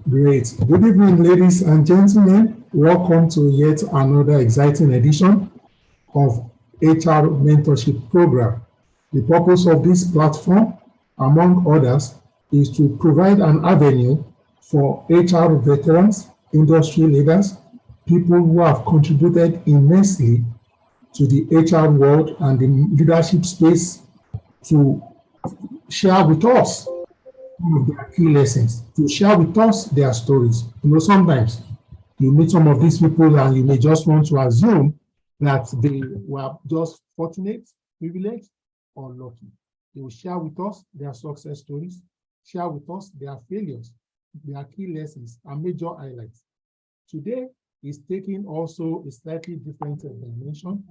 Great. Good evening, ladies and gentlemen. Welcome to yet another exciting edition of HR Mentorship Program. The purpose of this platform, among others, is to provide an avenue for HR veterans, industry leaders, people who have contributed immensely to the HR world and the leadership space to share with us some of their key lessons, to share with us their stories. Sometimes you meet some of these people and you may just want to assume that they were just fortunate, privileged, or lucky. They will share with us their success stories, share with us their failures, their key lessons, and major highlights. Today is taking also a slightly different dimension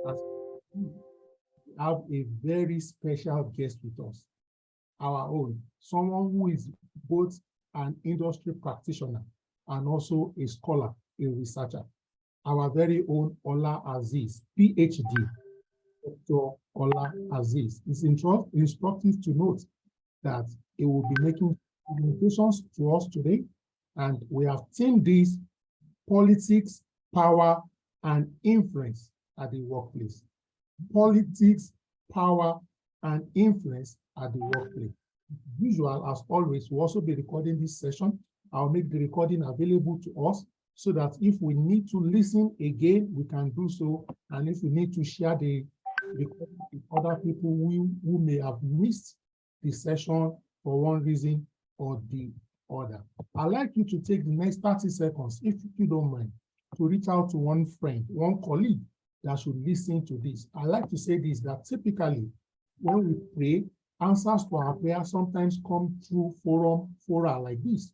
as we have a very special guest with us, our own, someone who is both an industry practitioner and also a scholar, a researcher, our very own Ola Azeez, PhD, Dr. Ola Azeez. It's instructive to note that he will be making presentations to us today, and we have themed this politics, power, and influence at the workplace. Politics, power, and influence at the workplace. Usual, as always, we'll also be recording this session. I'll make the recording available to us so that if we need to listen again, we can do so. And if we need to share the recording with other people who may have missed the session for one reason or the other. I'd like you to take the next 30 seconds, if you don't mind, to reach out to one friend, one colleague that should listen to this. I like to say this, that typically when we pray, answers to our prayer sometimes come through fora like this.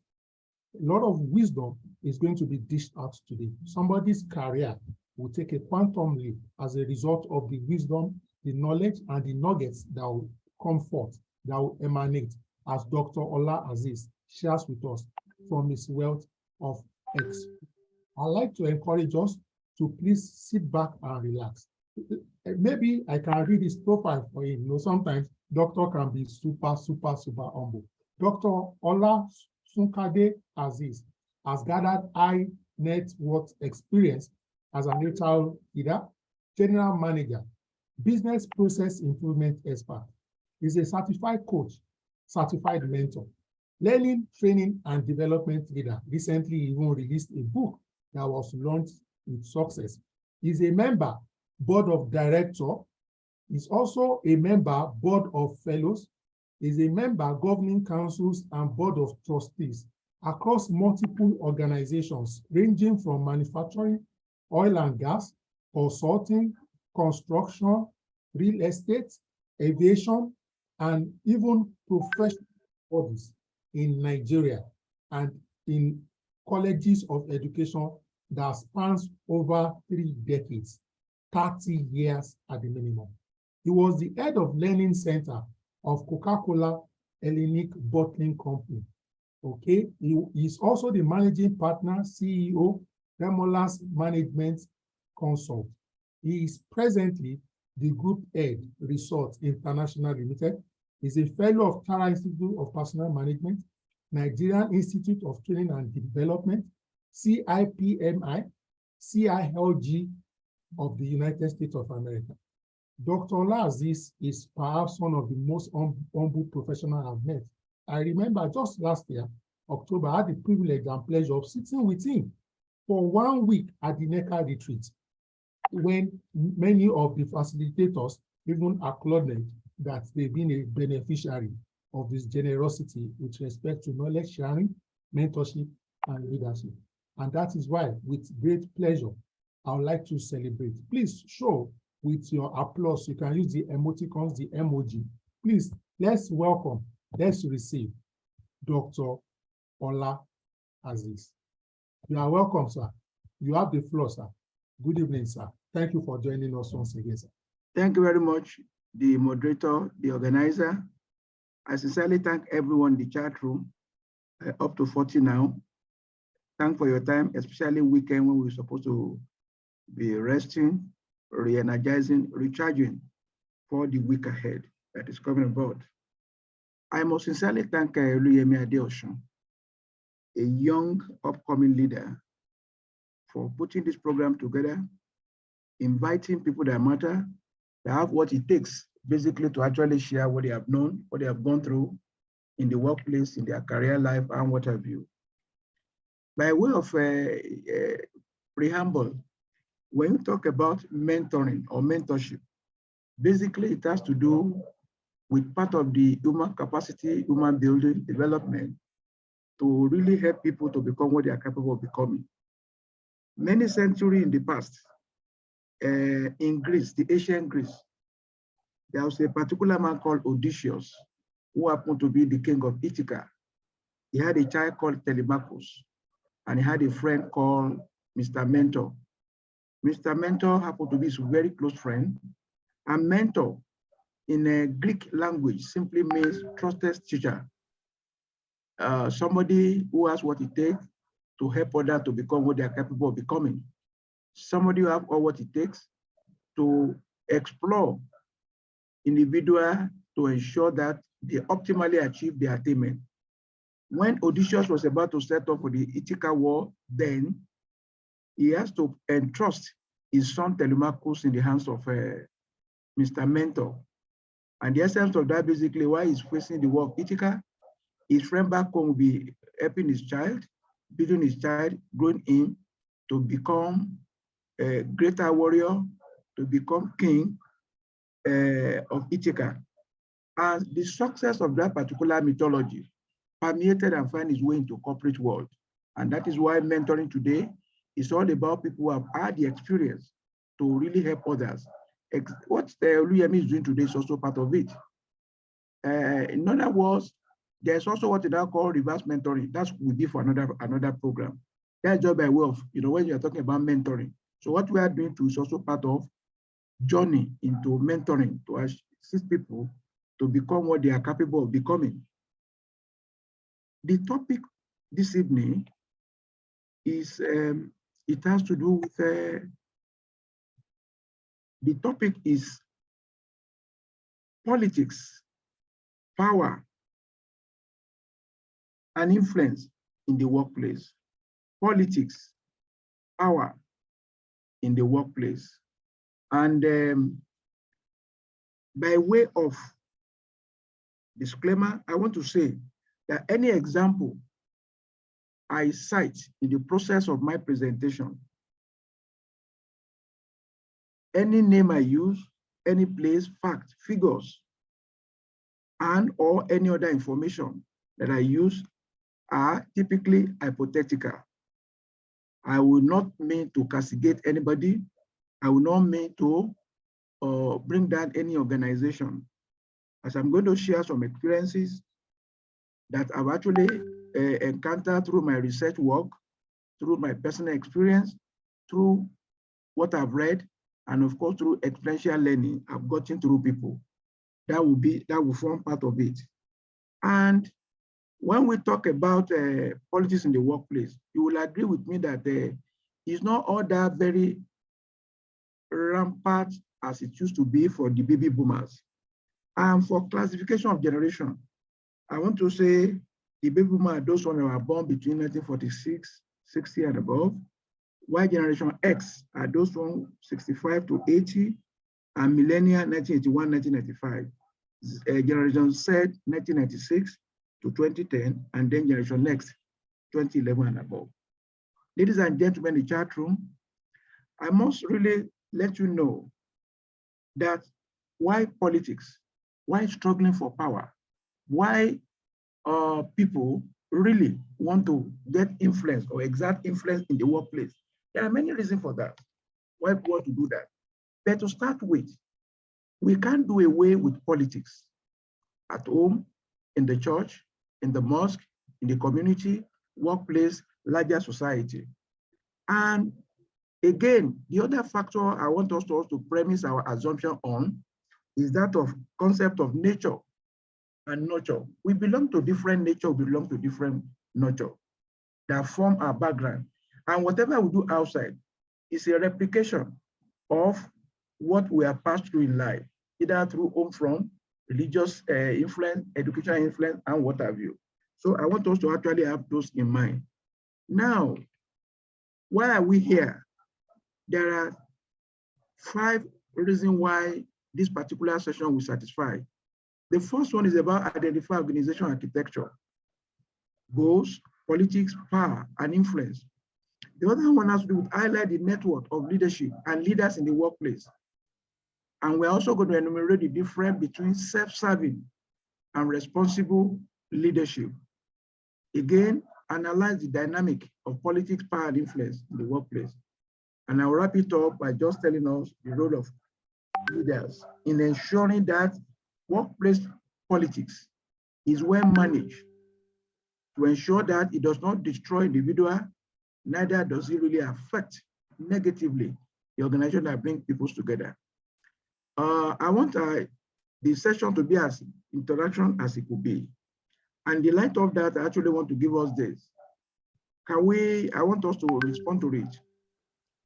A lot of wisdom is going to be dished out today. Somebody's career will take a quantum leap as a result of the wisdom, the knowledge, and the nuggets that will come forth, that will emanate as Dr. Ola Azeez shares with us from his wealth of experience. I'd like to encourage us to please sit back and relax. Maybe I can read his profile for him. Sometimes doctor can be super humble. Dr. Ola Azeez has gathered high net worth experience as an HR leader, general manager, business process improvement expert. He's a certified coach, certified mentor, learning, training, and development leader. Recently, he even released a book that was launched with success. He's a member, board of director. He's also a member, board of fellows. He's a member, governing councils and board of trustees across multiple organizations, ranging from manufacturing, oil and gas, consulting, construction, real estate, aviation, and even professional bodies in Nigeria and in colleges of education that spans over 3 decades, 30 years at the minimum. He was the head of learning center of Coca-Cola Hellenic Bottling Company. Okay, he is also the managing partner, CEO, Remola's Management Consult. He is presently the group head, Resort International Limited. He's a fellow of Tara Institute of Personnel Management, Nigerian Institute of Training and Development, CIPMI, CILG of the United States of America. Dr. Ola Azeez is perhaps one of the most humble professionals I've met. I remember just last year, October, I had the privilege and pleasure of sitting with him for 1 week at the NECA retreat, when many of the facilitators even acknowledged that they've been a beneficiary of this generosity with respect to knowledge sharing, mentorship, and leadership. And that is why, with great pleasure, I would like to celebrate. Please show with your applause. You can use the emoticons, the emoji. Please, let's welcome, let's receive Dr. Ola Azeez. You are welcome, sir. You have the floor, sir. Good evening, sir. Thank you for joining us once again, sir. Thank you very much, the moderator, the organizer. I sincerely thank everyone in the chat room, up to 40 now. Thank for your time, especially weekend when we're supposed to be resting, re-energizing, recharging for the week ahead that is coming about. I must sincerely thank Oluyemi Adeosun a young upcoming leader for putting this program together, inviting people that matter, that have what it takes basically to actually share what they have known, what they have gone through in the workplace, in their career life, and what have you. By way of preamble, when you talk about mentoring or mentorship, basically it has to do with part of the human capacity, human building, development, to really help people to become what they are capable of becoming. Many centuries in the past, in Greece, the ancient Greece, there was a particular man called Odysseus, who happened to be the king of Ithaca. He had a child called Telemachus, and he had a friend called Mr. Mentor. Mr. Mentor happened to be his very close friend, and mentor in a Greek language simply means trusted teacher. Somebody who has what it takes to help others to become what they are capable of becoming. Somebody who has all what it takes to explore individual to ensure that they optimally achieve their attainment. When Odysseus was about to set up for the Ithaca war, then he has to entrust his son Telemachus in the hands of Mr. Mentor. And the essence of that, basically, while he's facing the war of Ithaca, his friend back home will be helping his child, building his child, growing him to become a greater warrior, to become king of Ithaca. And the success of that particular mythology permeated and found its way into corporate world. And that is why mentoring today is all about people who have had the experience to really help others. What Oluyemi is doing today is also part of it. In other words, there's also what they now call reverse mentoring. That will be for another program. That's just by way of, when you're talking about mentoring. So what we are doing too is also part of journey into mentoring to assist people to become what they are capable of becoming. The topic this evening is, it has to do with, the topic is politics, power, and influence in the workplace. Politics, power in the workplace. And by way of disclaimer, I want to say that any example I cite in the process of my presentation, any name I use, any place, fact, figures, and or any other information that I use are typically hypothetical. I will not mean to castigate anybody. I will not mean to bring down any organization, as I'm going to share some experiences that I've actually encountered through my research work, through my personal experience, through what I've read, and of course, through experiential learning I've gotten through people. That will form part of it. And when we talk about politics in the workplace, you will agree with me that it's not all that very rampant as it used to be for the baby boomers. And for classification of generation, I want to say the baby boomers, those ones that were born between 1946, 60 and above, while generation X are those ones 65 to 80, and millennial 1981, 1995. Generation Z 1996 to 2010, and then generation Next 2011 and above. Ladies and gentlemen in the chat room, I must really let you know that why politics, why struggling for power, why people really want to get influence or exert influence in the workplace. There are many reasons for that, why people want to do that. But to start with, we can't do away with politics at home, in the church, in the mosque, in the community, workplace, larger society. And again, the other factor I want us to also premise our assumption on is that of concept of nature and nurture. We belong to different nature, we belong to different nurture that form our background. And whatever we do outside is a replication of what we are passed through in life, either through home from, religious influence, educational influence, and what have you. So I want us to actually have those in mind. Now, why are we here? There are 5 reasons why this particular session will satisfy. The first one is about identify organization architecture, goals, politics, power, and influence. The other one has to do with highlight the network of leadership and leaders in the workplace. And we're also going to enumerate the difference between self-serving and responsible leadership. Again, analyze the dynamic of politics, power, and influence in the workplace. And I'll wrap it up by just telling us the role of leaders in ensuring that workplace politics is well managed to ensure that it does not destroy individual, neither does it really affect negatively the organization that brings people together. I want the session to be as interaction as it could be. And in light of that, I actually want to give us this. I want us to respond to it.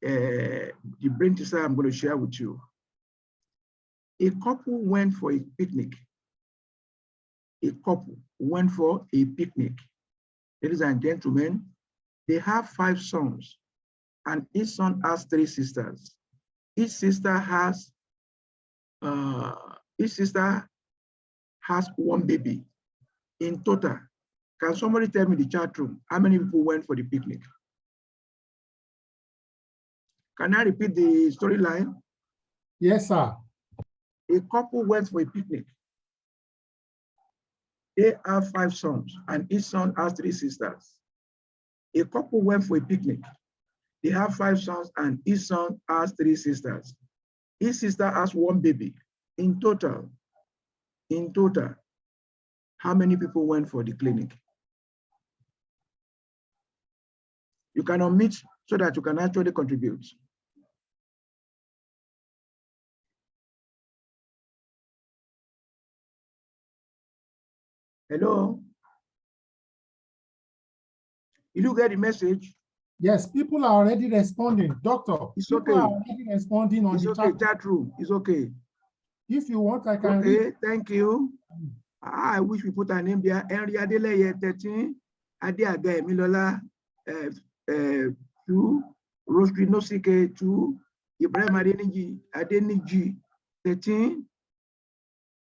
The brain teaser I'm going to share with you. A couple went for a picnic. A couple went for a picnic. Ladies and gentlemen, they have 5 sons, and each son has 3 sisters. Each sister has 1 baby. In total, can somebody tell me the chat room, how many people went for the picnic? Can I repeat the storyline? Yes, sir. A couple went for a picnic. They have 5 sons, and each son has 3 sisters. A couple went for a picnic. They have 5 sons, and each son has 3 sisters. Each sister has 1 baby. In total, how many people went for the clinic? You can unmute so that you can actually contribute. Hello? Did you get the message? Yes, people are already responding. Doctor, it's people okay. are already responding on it's the okay. Chat room. It's okay. If you want, I can read. Okay, thank you. I wish we put a name there. Henry Adeleye 13, Adeaga Emilola 2, Rosary Nosike 2, Ibrahim Adeniji 13.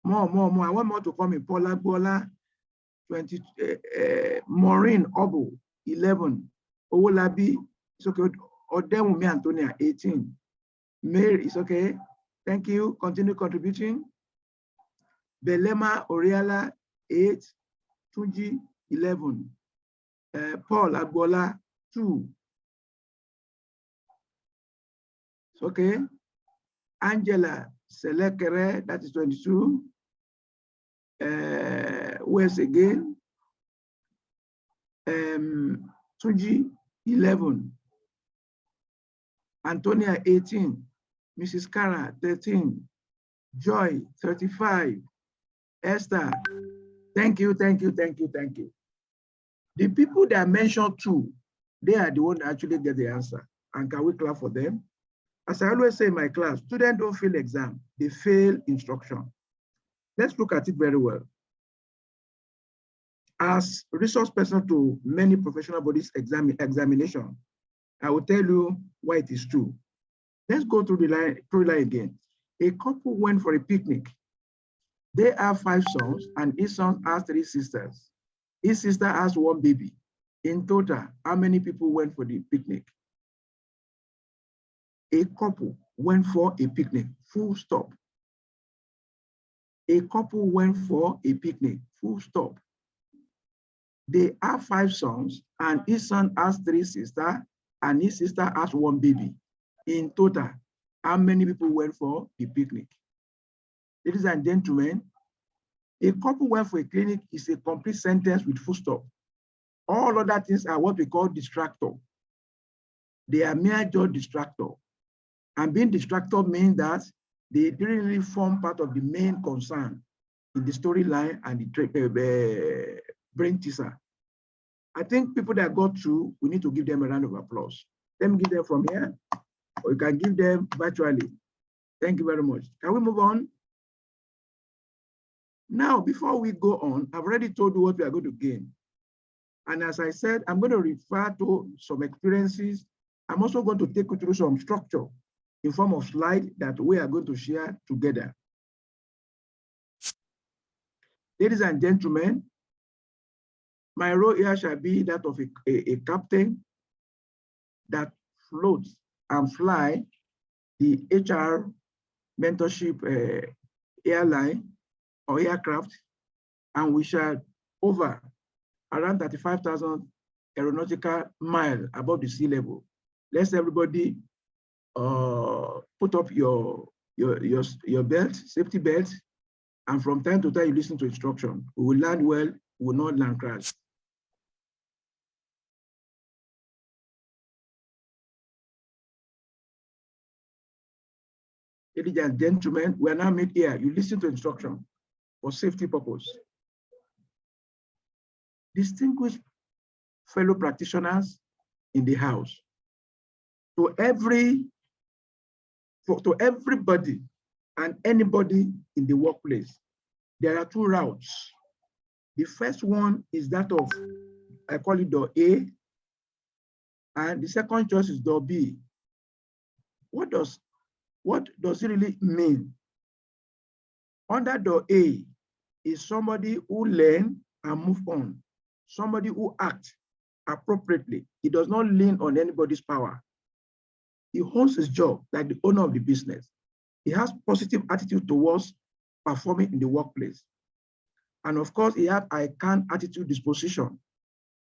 More. I want more to come in. Paula Bola 20, Maureen Obo 11, Owolabi, it's okay. Odemumi Antonia 18. Mary, it's okay. Thank you. Continue contributing. Belema Oriala 8, Tunji 11, Paul Agbola 2. It's okay. Angela Selekere, that is 22. Where's again? Tunji 11. Antonia 18. Mrs. Kara 13. Joy 35. Esther, thank you. The people that mentioned 2, they are the ones that actually get the answer. And can we clap for them? As I always say in my class, students don't fail exam, they fail instruction. Let's look at it very well. As resource person to many professional bodies examination, I will tell you why it is true. Let's go through the line again. A couple went for a picnic. They have 5 sons, and each son has 3 sisters. Each sister has 1 baby. In total, how many people went for the picnic? A couple went for a picnic, full stop. A couple went for a picnic, full stop. They have 5 sons, and each son has 3 sisters, and each sister has 1 baby. In total, how many people went for the picnic? Ladies and gentlemen, a couple went for a clinic is a complete sentence with full stop. All other things are what we call distractor. They are mere just distractor. And being distractor means that they didn't really form part of the main concern in the storyline and the brain teaser. I think people that got through, we need to give them a round of applause. Let me give them from here, or you can give them virtually. Thank you very much. Can we move on? Now, before we go on, I've already told you what we are going to gain. And as I said, I'm going to refer to some experiences. I'm also going to take you through some structure in form of slide that we are going to share together. Ladies and gentlemen, my role here shall be that of a captain that floats and fly the HR mentorship airline or aircraft, and we shall hover around 35,000 aeronautical miles above the sea level. Let's everybody put up your belt, safety belt, and from time to time you listen to instruction. We will land well, we will not land crash. Ladies and gentlemen, we are now made here. You listen to instruction for safety purpose. Distinguished fellow practitioners in the house, to everybody and anybody in the workplace, there are two routes. The first one is that of, I call it door A, and the second choice is door B. What does it really mean? Under door A is somebody who learn and move on, somebody who acts appropriately. He does not lean on anybody's power. He owns his job like the owner of the business. He has positive attitude towards performing in the workplace. And of course, he has I can attitude disposition.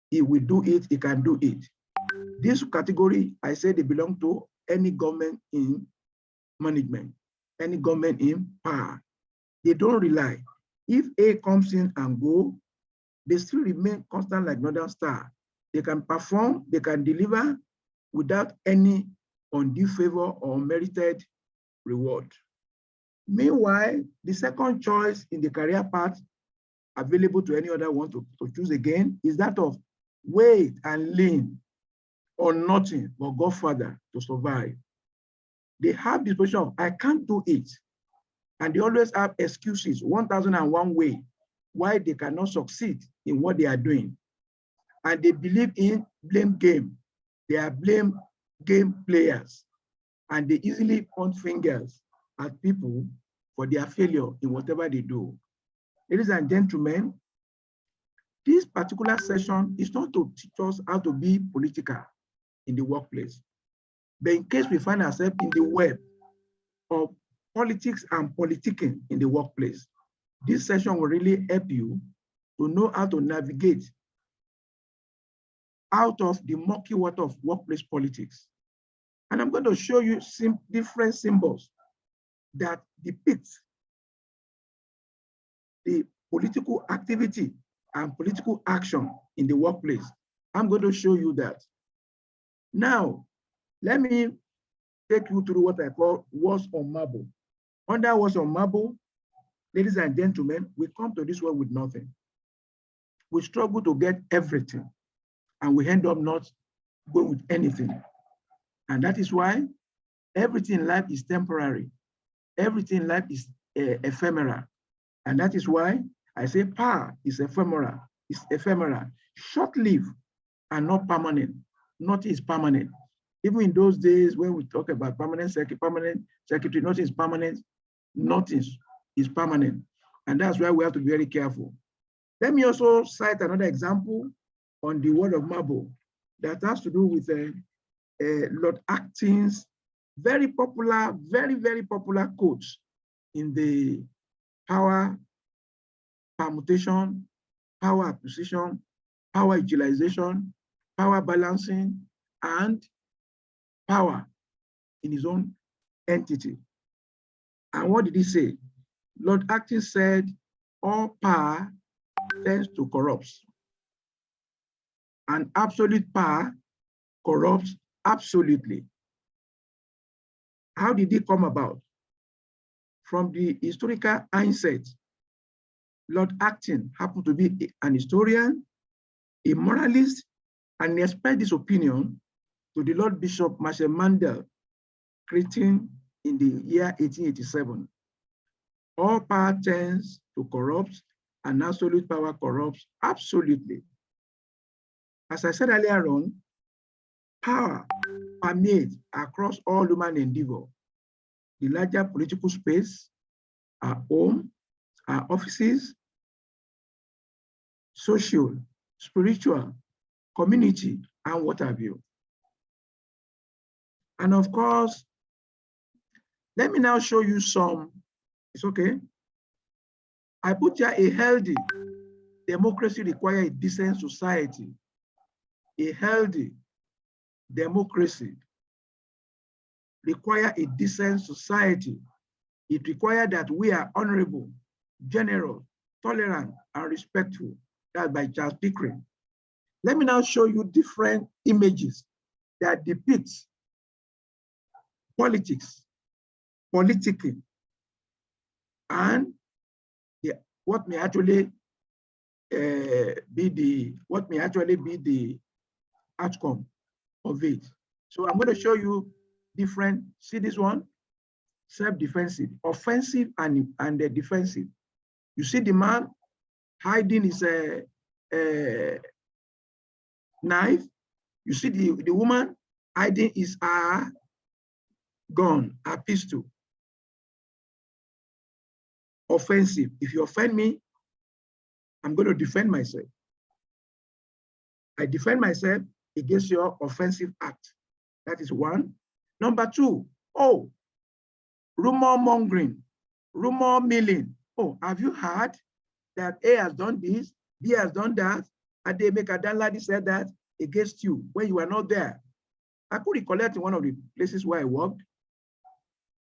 He will do it, he can do it. This category, I say they belong to any government in management, any government in power. They don't rely. If A comes in and go, they still remain constant like Northern Star. They can perform, they can deliver without any undue favor or unmerited reward. Meanwhile, the second choice in the career path available to any other one to choose again is that of wait and lean on nothing but Godfather to survive. They have this position of, I can't do it. And they always have excuses, 1001 way why they cannot succeed in what they are doing. And they believe in blame game. They are blame game players. And they easily point fingers at people for their failure in whatever they do. Ladies and gentlemen, this particular session is not to teach us how to be political in the workplace. But in case we find ourselves in the web of politics and politicking in the workplace, this session will really help you to know how to navigate out of the murky water of workplace politics. And I'm going to show you some different symbols that depict the political activity and political action in the workplace. I'm going to show you that. Now, let me take you through what I call words on marble. Under words on marble, ladies and gentlemen, we come to this world with nothing. We struggle to get everything, and we end up not going with anything. And that is why everything in life is temporary. Everything in life is ephemeral. And that is why I say power is ephemeral. It's ephemeral, short-lived, and not permanent. Nothing is permanent. Even in those days when we talk about permanent secretary, nothing is permanent, nothing is permanent. And that's why we have to be very careful. Let me also cite another example on the word of marble that has to do with Lord Acton's very popular, very popular quotes in the power permutation, power acquisition, power utilization, power balancing, and power in his own entity. And what did he say? Lord Acton said, all power tends to corrupt, and absolute power corrupts absolutely. How did it come about? From the historical hindsight, Lord Acton happened to be an historian, a moralist, and he expressed this opinion to the Lord Bishop Marshall Mandel, creating in the year 1887. All power tends to corrupt, and absolute power corrupts absolutely. As I said earlier on, power permeates across all human endeavor. The larger political space, our home, our offices, social, spiritual, community, and what have you. And of course, let me now show you some, it's okay. I put here a healthy democracy requires a decent society. A healthy democracy requires a decent society. It requires that we are honorable, generous, tolerant, and respectful. That's by Charles Pickering. Let me now show you different images that depict politics, politicking, and what may actually be the outcome of it. So I'm going to show you different. See this one, self-defensive, offensive, and defensive. You see the man hiding his knife. You see the woman hiding his gun, a pistol. Offensive. If you offend me, I'm going to defend myself. I defend myself against your offensive act. That is one. Number two, rumor mongering, rumor milling. Oh, have you heard that A has done this, B has done that, and they make a Danladi said that against you when you were not there? I could recollect in one of the places where I worked.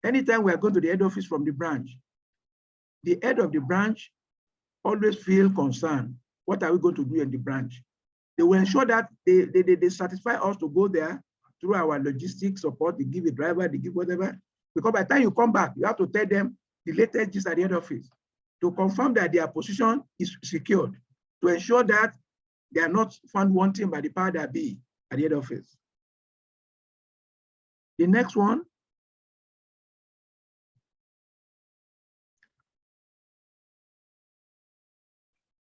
Anytime we are going to the head office from the branch, the head of the branch always feel concerned. What are we going to do in the branch? They will ensure that they satisfy us to go there through our logistics support. They give a driver, they give whatever. Because by the time you come back, you have to tell them the latest gist at the head office to confirm that their position is secured, to ensure that they are not found wanting by the power that be at the head office. The next one,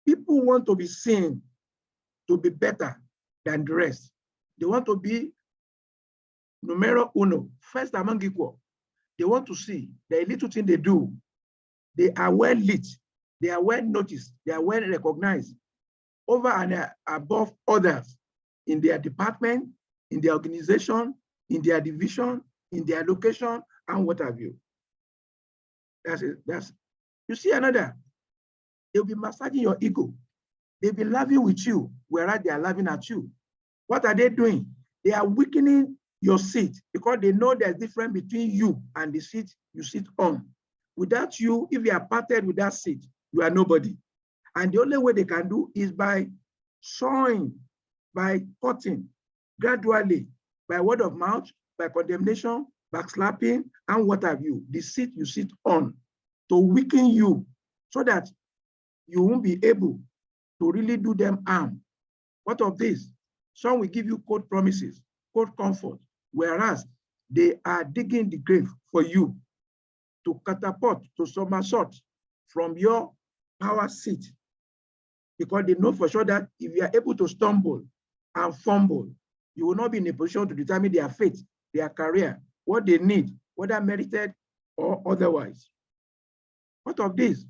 people want to be seen to be better than the rest. They want to be numero uno, first among equal. They want to see the little thing they do. They are well lit, they are well noticed, they are well recognized over and above others in their department, in their organization, in their division, in their location, and what have you. That's it. You see another, they'll be massaging your ego. They'll be laughing with you, whereas they are laughing at you. What are they doing? They are weakening your seat because they know there's difference between you and the seat you sit on. Without you, if you are parted with that seat, you are nobody. And the only way they can do is by showing, by cutting gradually, by word of mouth, by condemnation, backslapping, and what have you, the seat you sit on, to weaken you so that you won't be able to really do them harm. What of this? Some will give you cold promises, cold comfort, whereas they are digging the grave for you to catapult, to somersault from your power seat, because they know for sure that if you are able to stumble and fumble, you will not be in a position to determine their fate, their career, what they need, whether merited or otherwise. What of this?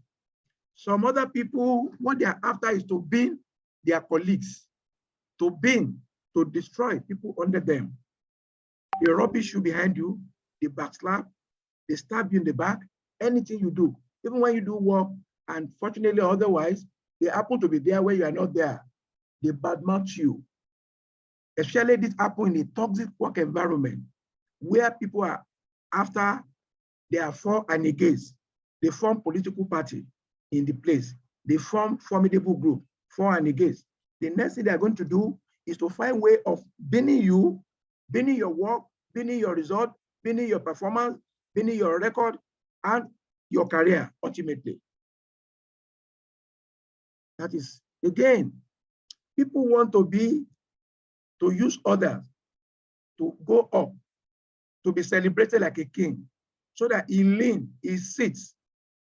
Some other people, what they are after is to bin their colleagues, to destroy people under them. They rubbish you behind you, they backslap, they stab you in the back, anything you do, even when you do work, and fortunately or otherwise, they happen to be there where you are not there. They badmouth you. Especially this happens in a toxic work environment where people are after, they are for and against. They form political party in the place. They form formidable group, for and against. The next thing they are going to do is to find a way of binning you, binning your work, binning your result, binning your performance, binning your record, and your career, ultimately. That is, again, people want to use others to go up, to be celebrated like a king, so that he sits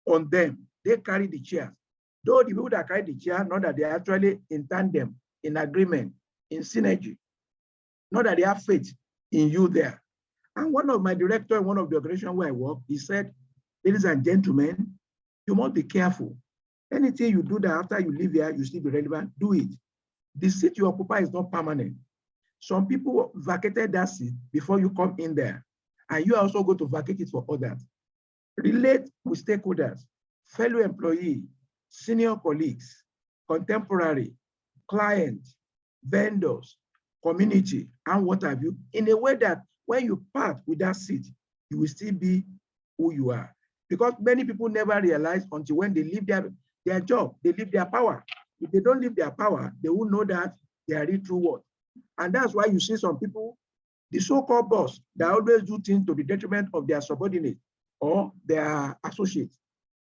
on them. They carry the chair. Though the people that carry the chair, not that they are actually in tandem, in agreement, in synergy, not that they have faith in you there. And one of my director in one of the organizations where I work, he said, ladies and gentlemen, you must be careful. Anything you do that after you leave here, you still be relevant, do it. The seat you occupy is not permanent. Some people vacated that seat before you come in there, and you are also going to vacate it for others. Relate with stakeholders, fellow employee, senior colleagues, contemporary, clients, vendors, community, and what have you, in a way that when you part with that seat, you will still be who you are. Because many people never realize until when they leave their job, they leave their power. If they don't leave their power, they will know that they are really true what. And that's why you see some people, the so-called boss, they always do things to the detriment of their subordinate or their associates.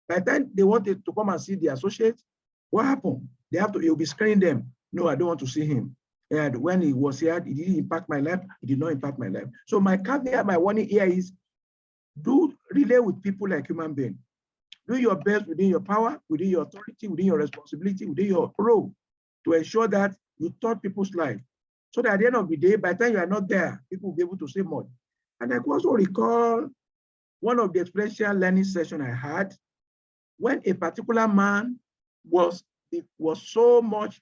By the time they wanted to come and see the associates, what happened? You'll be screening them. No, I don't want to see him. And when he was here, it didn't impact my life. It did not impact my life. So my caveat, my warning here is, do relate with people like human beings. Do your best within your power, within your authority, within your responsibility, within your role, to ensure that you touch people's life. So that at the end of the day, by the time you are not there, people will be able to say more. And I can also recall one of the experiential learning sessions I had when a particular man was so much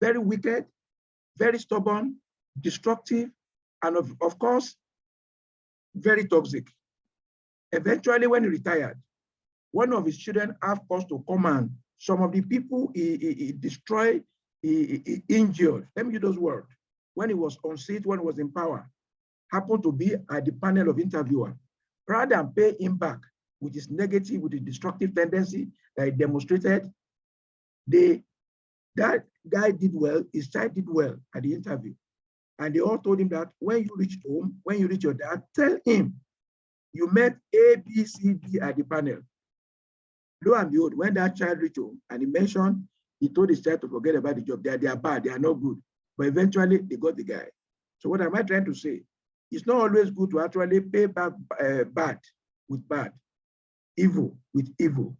very wicked, very stubborn, destructive, and of course, very toxic. Eventually, when he retired, one of his children asked us to come and some of the people he destroyed, he injured. Let me use those words. When he was on seat, when he was in power, happened to be at the panel of interviewers. Rather than pay him back with his negative, with his destructive tendency that he demonstrated, that guy did well, his child did well at the interview. And they all told him that when you reach home, when you reach your dad, tell him you met A, B, C, D at the panel. Lo and behold, when that child reached home and he told his child to forget about the job. They are bad, they are not good. But eventually they got the guy. So what am I trying to say? It's not always good to actually pay back bad with bad, evil with evil.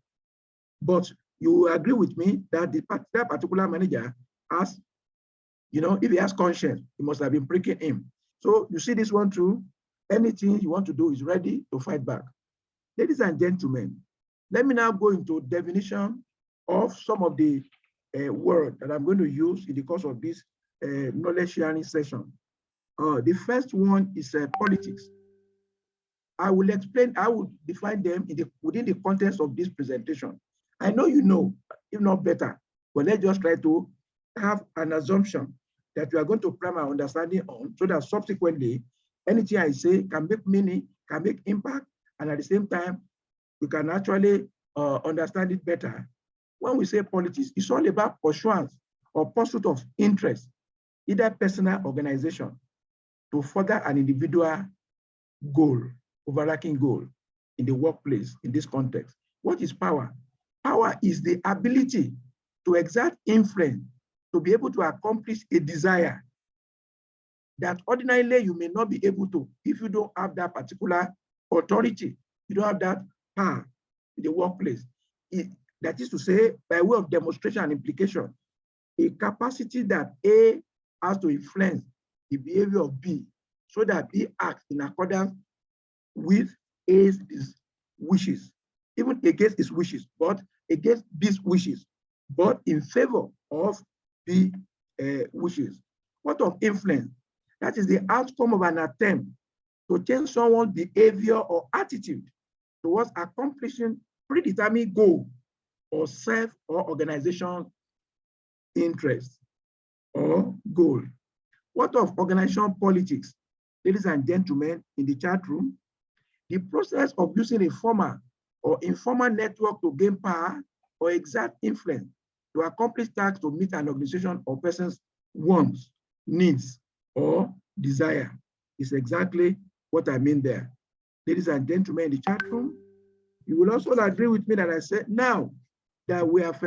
But you agree with me that that particular manager has, if he has conscience, he must have been pricking him. So you see this one too, anything you want to do is ready to fight back. Ladies and gentlemen, let me now go into definition of some of the words that I'm going to use in the course of this knowledge sharing session. The first one is politics. I will define them within the context of this presentation. I know you know, if not better, but let's just try to have an assumption that we are going to prime our understanding on so that subsequently, anything I say can make meaning, can make impact, and at the same time, we can actually understand it better. When we say politics, it's all about pursuance or pursuit of interest, either personal or organization, to further an individual goal, overarching goal in the workplace, in this context. What is power? Power is the ability to exert influence, to be able to accomplish a desire that ordinarily you may not be able to if you don't have that particular authority, you don't have that power in the workplace. That is to say, by way of demonstration and implication, a capacity that A has to influence the behavior of B so that B acts in accordance with A's wishes, even against his wishes, but against B's wishes, but in favor of B's wishes. What of influence? That is the outcome of an attempt to change someone's behavior or attitude towards accomplishing predetermined goal or self or organization interest or goal. What of organization politics? Ladies and gentlemen in the chat room, the process of using a formal or informal network to gain power or exert influence to accomplish tasks to meet an organization or person's wants, needs, or desire is exactly what I mean there. Ladies and gentlemen in the chat room, you will also agree with me that I said now that we have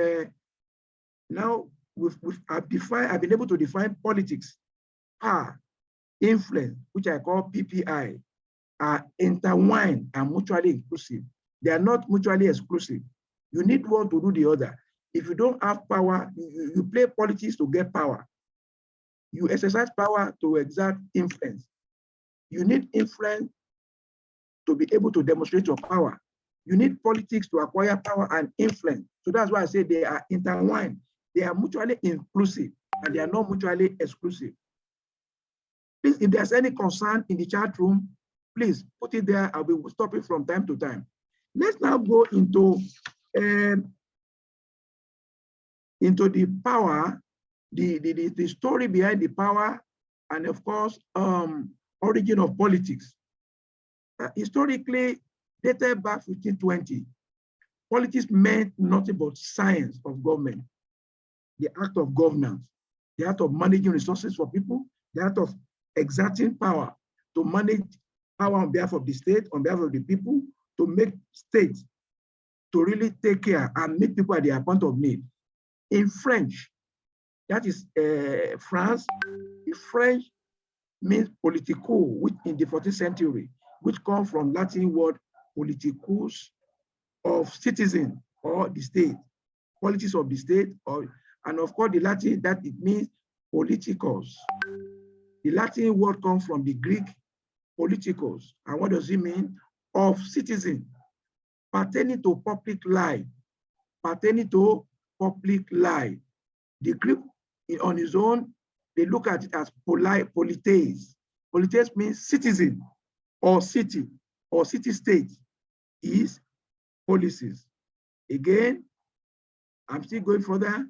I've been able to define politics, power, influence, which I call PPI, are intertwined and mutually inclusive. They are not mutually exclusive. You need one to do the other. If you don't have power, you play politics to get power. You exercise power to exert influence. You need influence to be able to demonstrate your power. You need politics to acquire power and influence. So that's why I say they are intertwined. They are mutually inclusive and they are not mutually exclusive. Please, if there's any concern in the chat room, please put it there. I'll be stopping from time to time. Let's now go into the power, the story behind the power, and of course, origin of politics. Historically, dated back 1520, politics meant nothing but science of government, the act of governance, the act of managing resources for people, the act of exerting power to manage power on behalf of the state, on behalf of the people, to make states to really take care and meet people at their point of need. In French, that is France, the French means politico, which in the 14th century, which comes from Latin word politicus, of citizen or the state, politics of the state, and of course the Latin that it means politicos. The Latin word comes from the Greek politicos, and what does it mean? Of citizen, pertaining to public life, pertaining to public life. The Greek on his own, they look at it as polites. Polites means citizen or city state is policies. Again, I'm still going further.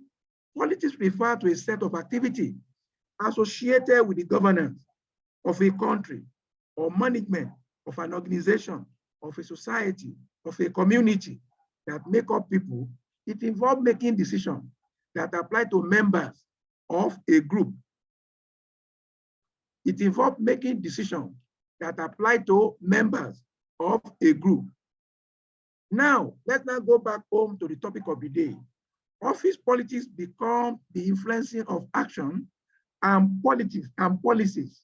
Politics refer to a set of activity associated with the governance of a country or management of an organization, of a society, of a community that make up people. It involves making decisions that apply to members of a group. It involves making decisions that apply to members of a group. Now, let's now go back home to the topic of the day. Office politics become the influencing of action and politics and policies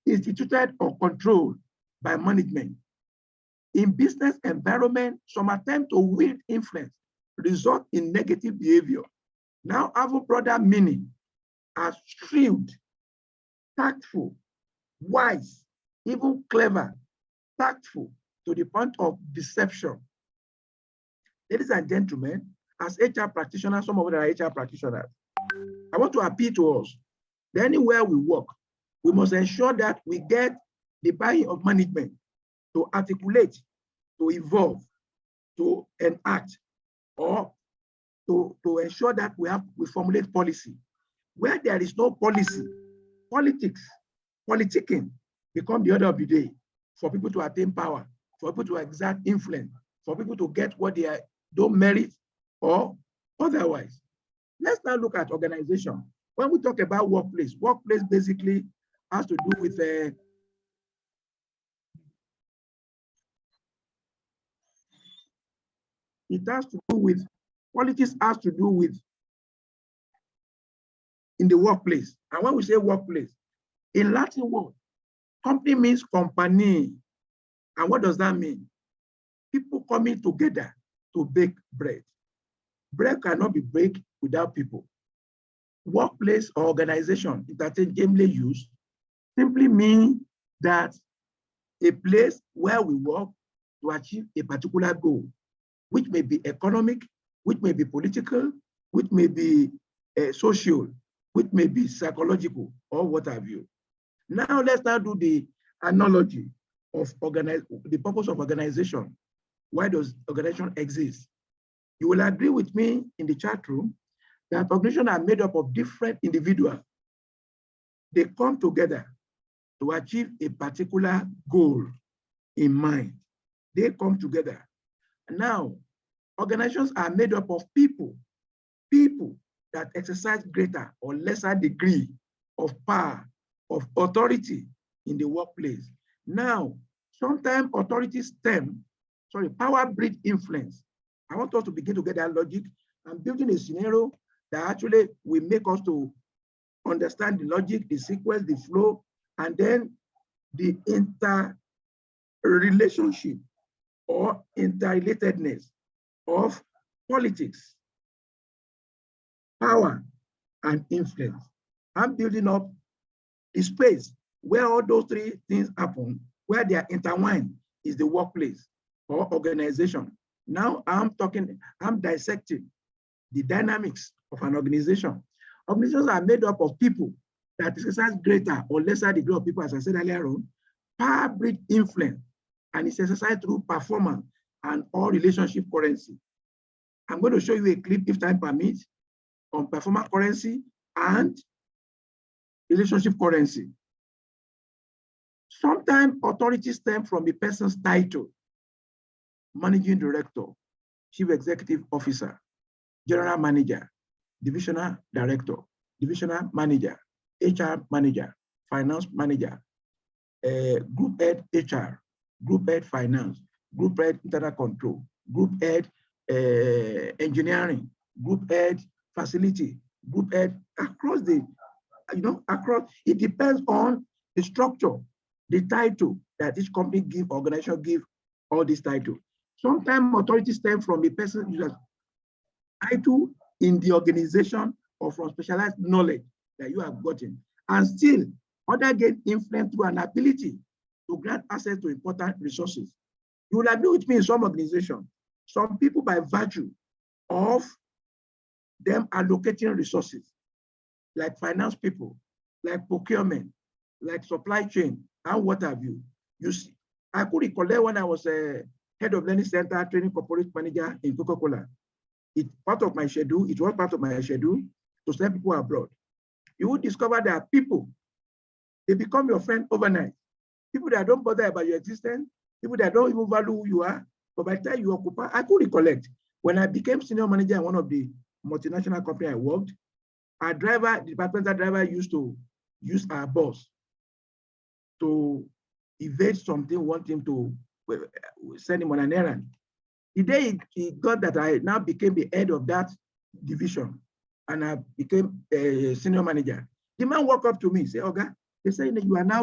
instituted or controlled by management. In business environment, some attempt to wield influence result in negative behavior. Now have a broader meaning as shrewd, tactful, wise, even clever, tactful to the point of deception. Ladies and gentlemen, as HR practitioners, some of us are HR practitioners, I want to appeal to us that anywhere we work, we must ensure that we get the buy-in of management to articulate, to evolve, to enact, or to ensure that we formulate policy. Where there is no policy, politicking become the order of the day for people to attain power, for people to exert influence, for people to get what they don't merit or otherwise. Let's now look at organization. When we talk about workplace basically has to do with politics has to do with in the workplace. And when we say workplace, in Latin word, company means company. And what does that mean? People coming together to bake bread. Bread cannot be baked without people. Workplace or organization, interchangeably used, simply means that a place where we work to achieve a particular goal, which may be economic, which may be political, which may be social, which may be psychological, or what have you. Now let's now do the analogy of the purpose of organization. Why does organization exist? You will agree with me in the chat room that organizations are made up of different individuals. They come together to achieve a particular goal in mind. They come together. Now, organizations are made up of people that exercise greater or lesser degree of power, of authority in the workplace. Now, sometimes power breeds influence. I want us to begin to get that logic. I'm building a scenario that actually will make us to understand the logic, the sequence, the flow, and then the interrelationship or interrelatedness of politics, power, and influence. I'm building up the space where all those three things happen, where they are intertwined, is the workplace or organization. Now I'm dissecting the dynamics of an organization. Organizations are made up of people that exercise greater or lesser degree of people, as I said earlier on, power breed influence, and it's exercised through performance and all relationship currency. I'm going to show you a clip, if time permits, on performance currency and relationship currency. Sometimes authority stems from a person's title: managing director, chief executive officer, general manager, divisional director, divisional manager, HR manager, finance manager, group head HR, group head finance, group head internal control, group head engineering, group head facility, group head, across the, across, it depends on the structure, the title that each company give, organization give all this title. Sometimes authority stems from a person who has title in the organization or from specialized knowledge that you have gotten. And still, others gain influence through an ability to grant access to important resources. You will agree with me, in some organizations, some people, by virtue of them allocating resources, like finance people, like procurement, like supply chain, and what have you. You see, I could recollect when I was a head of learning center, training corporate manager in Coca-Cola. It was part of my schedule to send people abroad. You will discover that people, they become your friend overnight. People that don't bother about your existence, people that don't even value who you are, but by the time you occupy, I could recollect, when I became senior manager in one of the multinational companies I worked, our driver, the departmental driver, used to use our boss to evade something, want him to send him on an errand. The day he got that, I now became the head of that division, and I became a senior manager. The man walked up to me, say, "Oga, they say you are now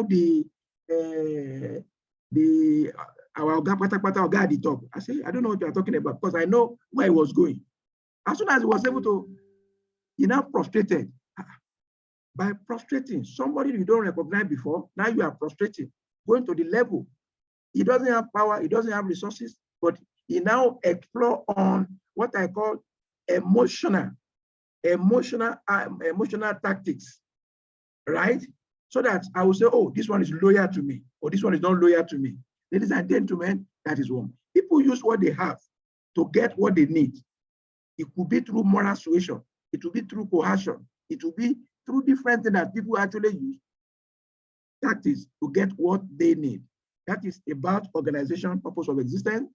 our Oga Pata Oga at the top." I say, "I don't know what you are talking about," because I know where he was going. As soon as he was able to, he now prostrated. By prostrating somebody you don't recognize before, now you are prostrating, going to the level. He doesn't have power, he doesn't have resources, but he now explore on what I call emotional tactics, right? So that I will say, oh, this one is loyal to me, or this one is not loyal to me. Ladies and gentlemen, that is wrong. People use what they have to get what they need. It could be through moral suasion, it will be through coercion, it will be through different things that people actually use tactics to get what they need. That is about organization, purpose of existence.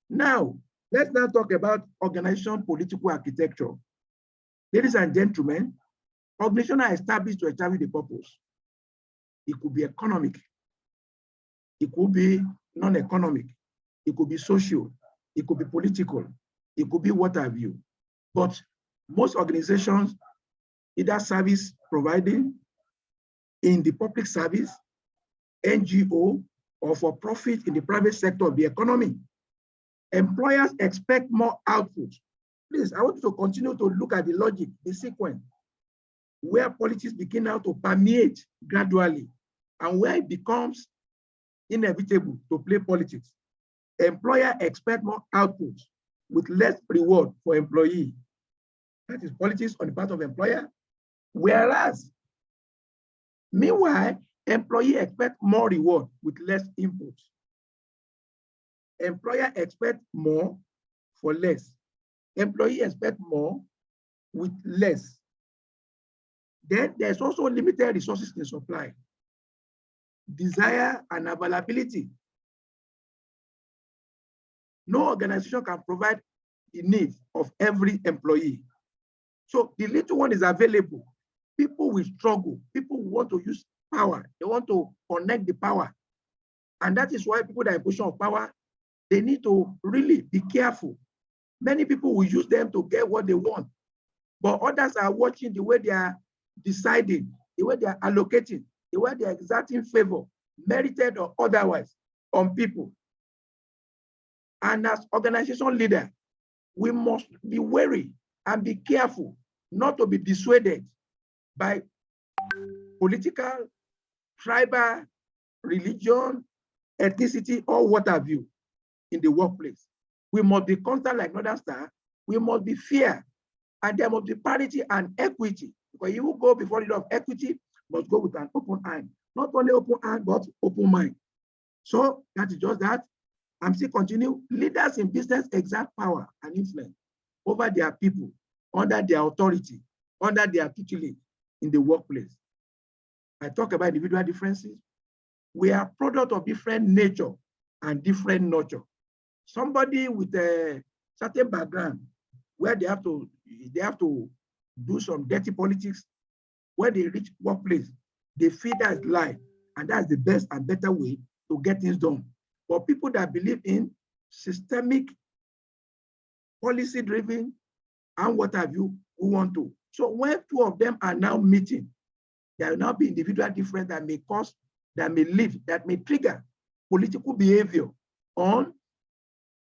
Now, let's now talk about organization political architecture. Ladies and gentlemen, organizations are established to establish the purpose. It could be economic, it could be non-economic, it could be social, it could be political, it could be what have you. But most organizations, either service providing in the public service, NGO, or for profit in the private sector of the economy, employers expect more output. Please, I want you to continue to look at the logic, the sequence, where politics begin now to permeate gradually, and where it becomes inevitable to play politics. Employer expect more output with less reward for employee. That is politics on the part of employer. Whereas, meanwhile, employee expect more reward with less input. Employer expect more for less. Employee expect more with less. Then there's also limited resources in supply, desire and availability. No organization can provide the needs of every employee. So the little one is available. People will struggle. People want to use power. They want to connect the power. And that is why people that are in position of power, they need to really be careful. Many people will use them to get what they want. But others are watching the way they are deciding, the way they are allocating, the way they are exerting favor, merited or otherwise, on people. And as organization leader, we must be wary and be careful not to be dissuaded by political, tribal, religion, ethnicity, or what have you in the workplace. We must be constant like Northern Star. We must be fair, and there must be parity and equity. Because you will go before the law of equity, must go with an open hand. Not only open hand, but open mind. So that is just that. I'm still continue. Leaders in business exert power and influence over their people, under their authority, under their tutelage in the workplace. I talk about individual differences. We are product of different nature and different nurture. Somebody with a certain background where they have to do some dirty politics, when they reach workplace, they feel that's life, and that's the best and better way to get things done. But people that believe in systemic, policy-driven, and what have you, who want to. So when two of them are now meeting, there will now be individual difference that may cause, that may lead, that may trigger political behavior on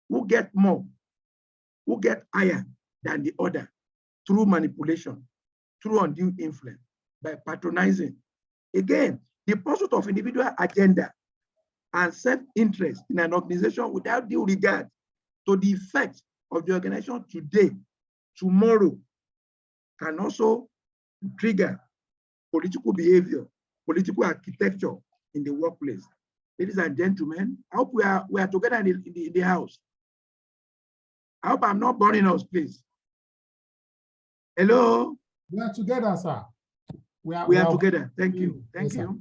who get more, who get higher than the other through manipulation, through undue influence, by patronizing. Again, the pursuit of individual agenda and self-interest in an organization without due regard to the effect of the organization today, tomorrow, can also trigger political behavior, political architecture in the workplace. Ladies and gentlemen, I hope we are together in the house. I hope I'm not boring us, please. Hello? We are together, sir. We are together. Thank you. Thank you. Sir.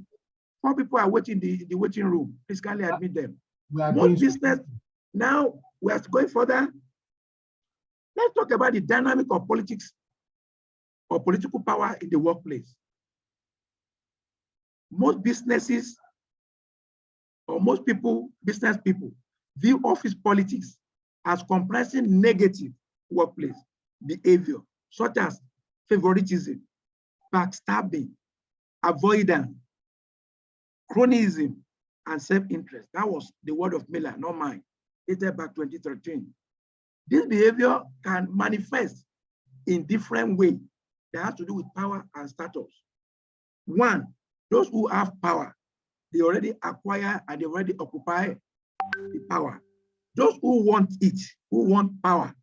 4 people are waiting in the waiting room. Please kindly admit them. Most business. Now we are going further. Let's talk about the dynamic of politics or political power in the workplace. Most businesses or most people, business people, view office politics as comprising negative workplace behavior, such as favoritism, backstabbing, avoidance, cronyism, and self-interest. That was the word of Miller, not mine, dated back 2013. This behavior can manifest in different ways that has to do with power and status. One, those who have power, they already acquire and they already occupy the power. Those who want it, who want power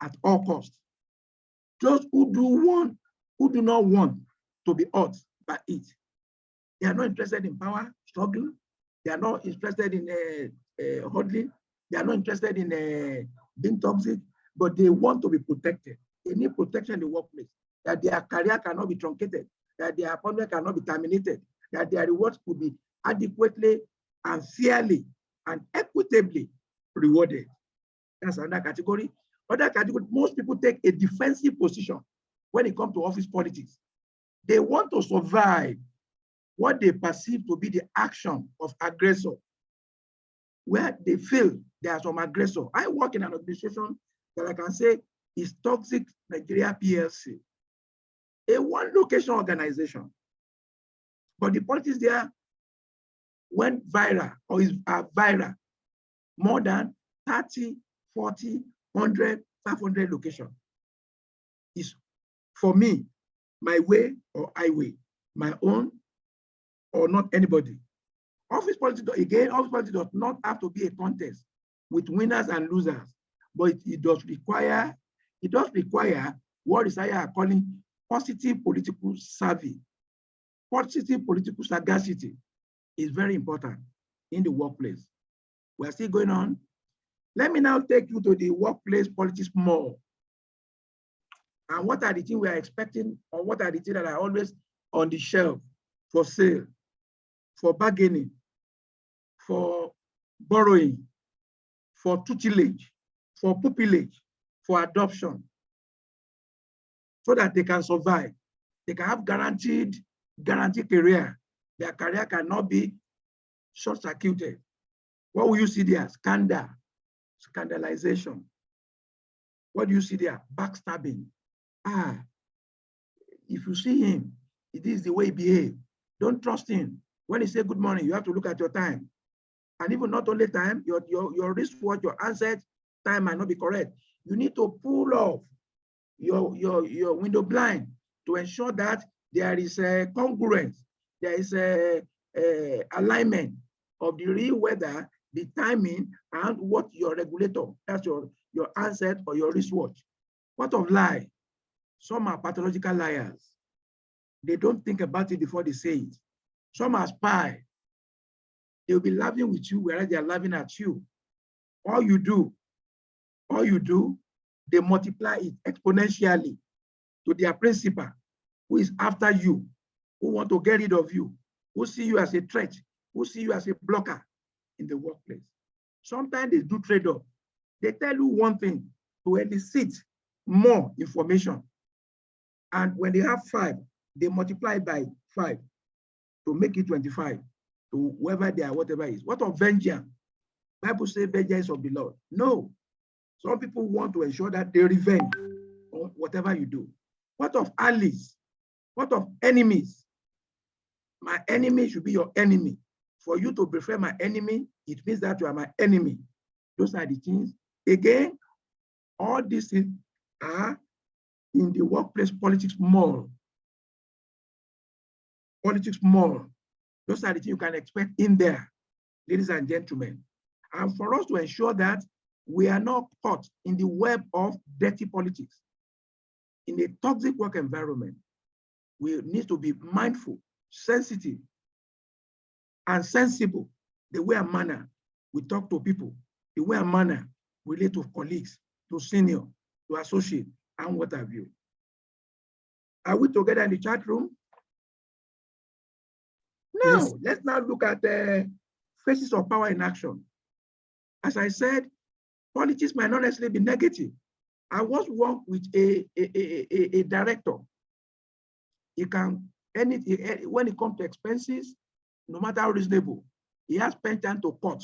at all costs. Those who do not want to be hurt by it. They are not interested in power, struggle. They are not interested in hodling. They are not interested in being toxic, but they want to be protected. They need protection in the workplace, that their career cannot be truncated, that their appointment cannot be terminated, that their rewards could be adequately and fairly and equitably rewarded. That's another category. Other category, most people take a defensive position when it comes to office politics. They want to survive what they perceive to be the action of aggressor, where they feel there are some aggressor. I work in an organization that I can say is Toxic Nigeria PLC, a one location organization. But the politics there went viral or is viral, more than 30, 40, 100, 500 locations. Is for me, my way or highway, my own or not anybody. Office politics, again, office politics does not have to be a contest with winners and losers, but it does require what Isaiah are calling positive political savvy. Positive political sagacity is very important in the workplace. We're still going on. Let me now take you to the workplace politics more. And what are the things we are expecting, or what are the things that are always on the shelf for sale, for bargaining, for borrowing, for tutelage, for pupillage, for adoption, so that they can survive. They can have guaranteed career. Their career cannot be short-circuited. What will you see there? Scandal, scandalization. What do you see there? Backstabbing. If you see him, it is the way he behaves. Don't trust him. When he say good morning, you have to look at your time. And even not only time, your wristwatch, your handset time might not be correct. You need to pull off your window blind to ensure that there is a congruence, there is a alignment of the real weather, the timing, and what your regulator, that's your handset or your wristwatch. What of lie? Some are pathological liars. They don't think about it before they say it. Some are spy. They'll be laughing with you whereas they are laughing at you. All you do, they multiply it exponentially to their principal, who is after you, who want to get rid of you, who see you as a threat, who see you as a blocker in the workplace. Sometimes they do trade-off. They tell you one thing to elicit more information. And when they have 5, they multiply by 5 to make it 25 to whoever they are, whatever it is. What of vengeance? Bible says vengeance of the Lord. No. Some people want to ensure that they revenge on whatever you do. What of allies? What of enemies? My enemy should be your enemy. For you to prefer my enemy, it means that you are my enemy. Those are the things. Again, all these things are in the workplace politics moral. Politics moral. Those are the things you can expect in there, ladies and gentlemen. And for us to ensure that we are not caught in the web of dirty politics, in a toxic work environment, we need to be mindful, sensitive, and sensible, the way and manner we talk to people, the way and manner we relate to colleagues, to senior, to associate, and what have you. Are we together in the chat room? Now, Yes. let's now look at the phases of power in action. As I said, politics might not necessarily be negative. I once worked with a director. He can, when it comes to expenses, no matter how reasonable, he has spent time to cut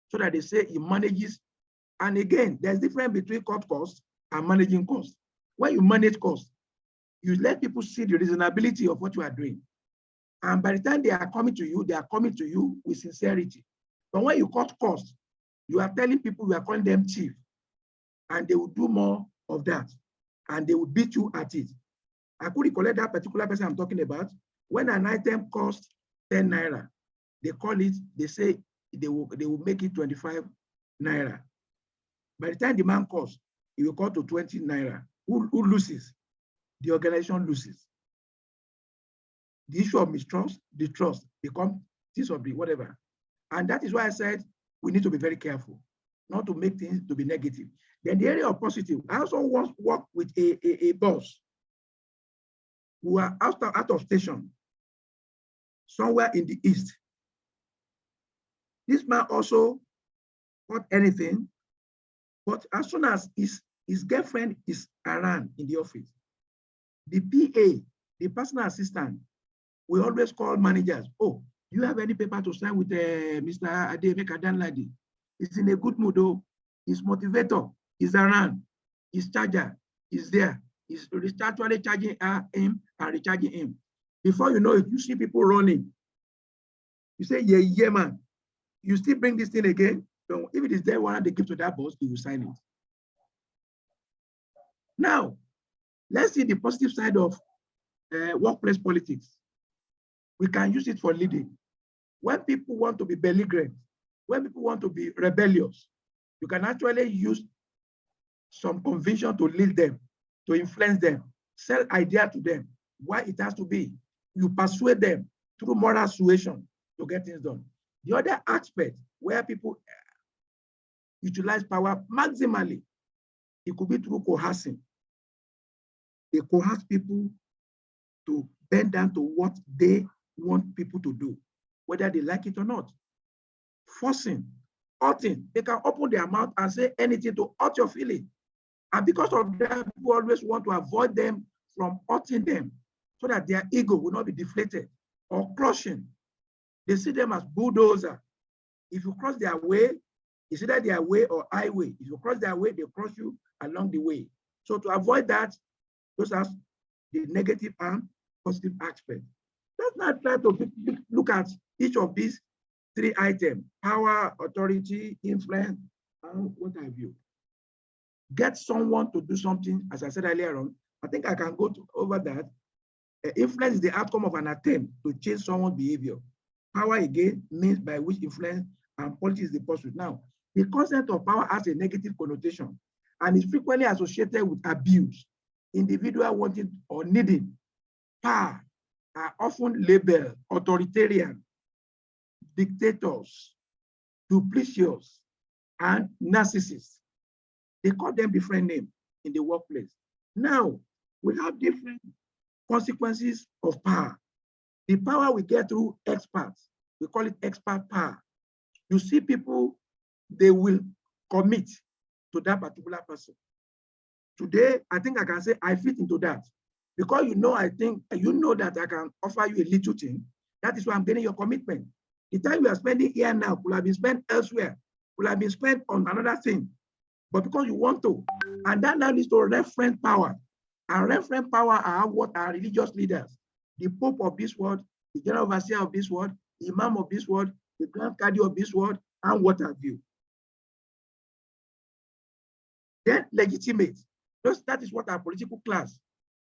so that they say he manages. And again, there's difference between cut costs and managing costs. When you manage costs, you let people see the reasonability of what you are doing. And by the time they are coming to you, they are coming to you with sincerity. But when you cut costs, you are telling people, you are calling them cheap, and they will do more of that, and they will beat you at it. I could recollect that particular person I'm talking about. When an item costs 10 naira, they call it, they say they will make it 25 naira. By the time the man costs, he will call to 20 naira. Who loses? The organization loses. The issue of mistrust, the trust become this of the whatever. And that is why I said we need to be very careful, not to make things to be negative. Then the area of positive, I also once worked with a boss who are out of station, somewhere in the east. This man also got anything, but as soon as his girlfriend is around in the office, the PA, the personal assistant, we always call managers. Oh, do you have any paper to sign with Mr. Ademeka Danladi? He's in a good mood, though. His motivator is around. His charger is there. He's actually charging him and recharging him. Before you know it, you see people running. You say, yeah, man. You still bring this thing again. So if it is there, one they give to that boss, he will sign it. Now, let's see the positive side of workplace politics. We can use it for leading. When people want to be belligerent, when people want to be rebellious, you can actually use some conviction to lead them, to influence them, sell idea to them, why it has to be. You persuade them through moral suasion to get things done. The other aspect where people utilize power maximally, it could be through coercing. They coerce people to bend down to what they want people to do, whether they like it or not. Forcing, hurting, they can open their mouth and say anything to hurt your feeling. And because of that, people always want to avoid them from hurting them so that their ego will not be deflated or crushing. They see them as bulldozer. If you cross their way, it's either their way or highway. If you cross their way, they cross you along the way. So to avoid that, those are the negative and positive aspect. Let's not try to look at each of these 3 items: power, authority, influence, and what have you. Get someone to do something, as I said earlier on. I think I can go over that. Influence is the outcome of an attempt to change someone's behavior. Power, again, means by which influence and politics is the pursuit. Now, the concept of power has a negative connotation and is frequently associated with abuse. Individuals wanting or needing power are often labeled authoritarian, dictators, duplicitous, and narcissists. They call them different names in the workplace. Now, we have different consequences of power. The power we get through experts, we call it expert power. You see people, they will commit to that particular person. Today, I think I can say I fit into that. Because I think you know that I can offer you a little thing. That is why I'm getting your commitment. The time you are spending here now could have been spent elsewhere, could have been spent on another thing. But because you want to, and that now leads to reference power. And reference power are what are religious leaders, the Pope of this world, the General Overseer of this world, the Imam of this world, the Grand Cadi of this world, and what have you. Then legitimate. That is what our political class,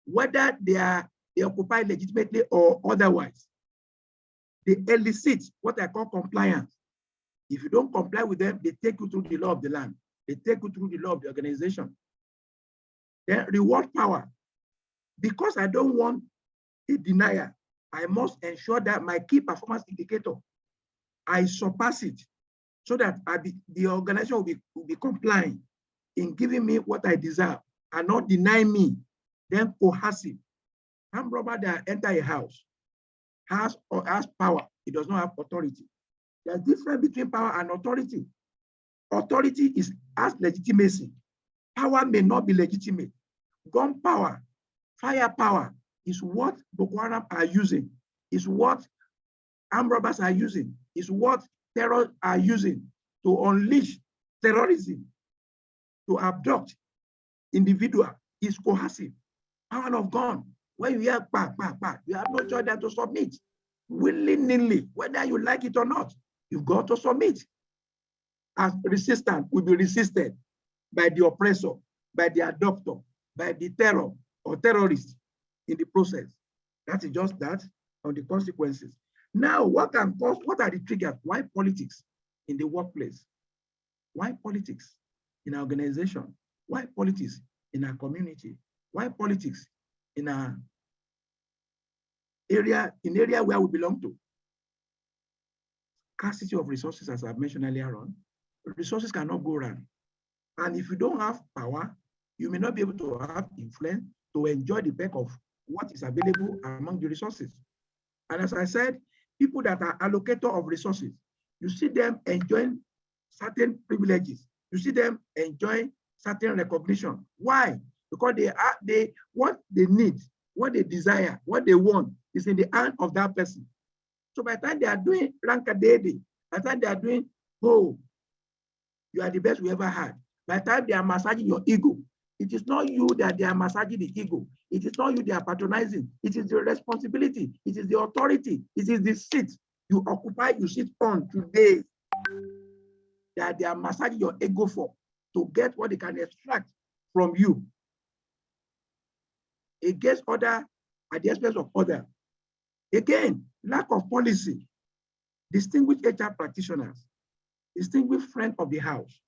whether they occupy legitimately or otherwise, they elicit what I call compliance. If you don't comply with them, they take you through the law of the land. They take you through the law of the organization. Then reward power. Because I don't want a denier, I must ensure that my key performance indicator, I surpass it so that the organization will be complying in giving me what I deserve and not deny me. Then coercive. Armed robber that enter a house has power. It does not have authority. There's difference between power and authority. Authority has legitimacy. Power may not be legitimate. Gun power, fire power is what Boko Haram are using, is what armed robbers are using, is what terror are using to unleash terrorism, to abduct individual, is coercive. Power of gun, when you hear bah, bah, bah, you have no choice than to submit willingly, whether you like it or not. You've got to submit. As resistance will be resisted by the oppressor, by the adopter, by the terror or terrorist in the process. That is just that on the consequences. Now, what are the triggers? Why politics in the workplace? Why politics in our organization? Why politics in our community? Why politics in our area where we belong to? Scarcity of resources, as I've mentioned earlier on. Resources cannot go around. And if you don't have power, you may not be able to have influence to enjoy the perk of what is available among the resources. And as I said, people that are allocator of resources, you see them enjoying certain privileges. You see them enjoying certain recognition. Why? Because what they need, what they desire, what they want is in the hand of that person. So by the time they are doing rankadede, by the time they are doing, oh, you are the best we ever had. By the time they are massaging your ego, it is not you that they are massaging the ego. It is not you they are patronizing. It is the responsibility. It is the authority. It is the seat you occupy, you sit on today that they are massaging your ego for to get what they can extract from you against other at the expense of other. Again, lack of policy. Distinguished HR practitioners, distinguished friend of the house.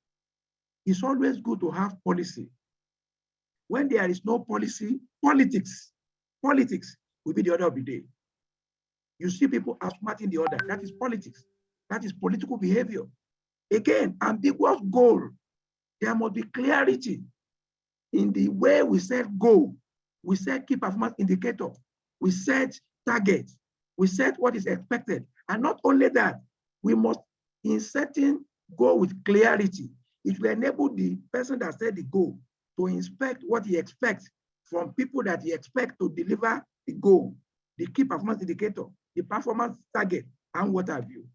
It's always good to have policy. When there is no policy, politics will be the order of the day. You see people outsmarting the other. That is politics. That is political behavior. Again, ambiguous goal. There must be clarity in the way we set goal. We set key performance indicator. We set target. We set what is expected. And not only that, we must, in setting goal with clarity, it will enable the person that set the goal to inspect what he expects from people that he expects to deliver the goal, the key performance indicator, the performance target, and what have you.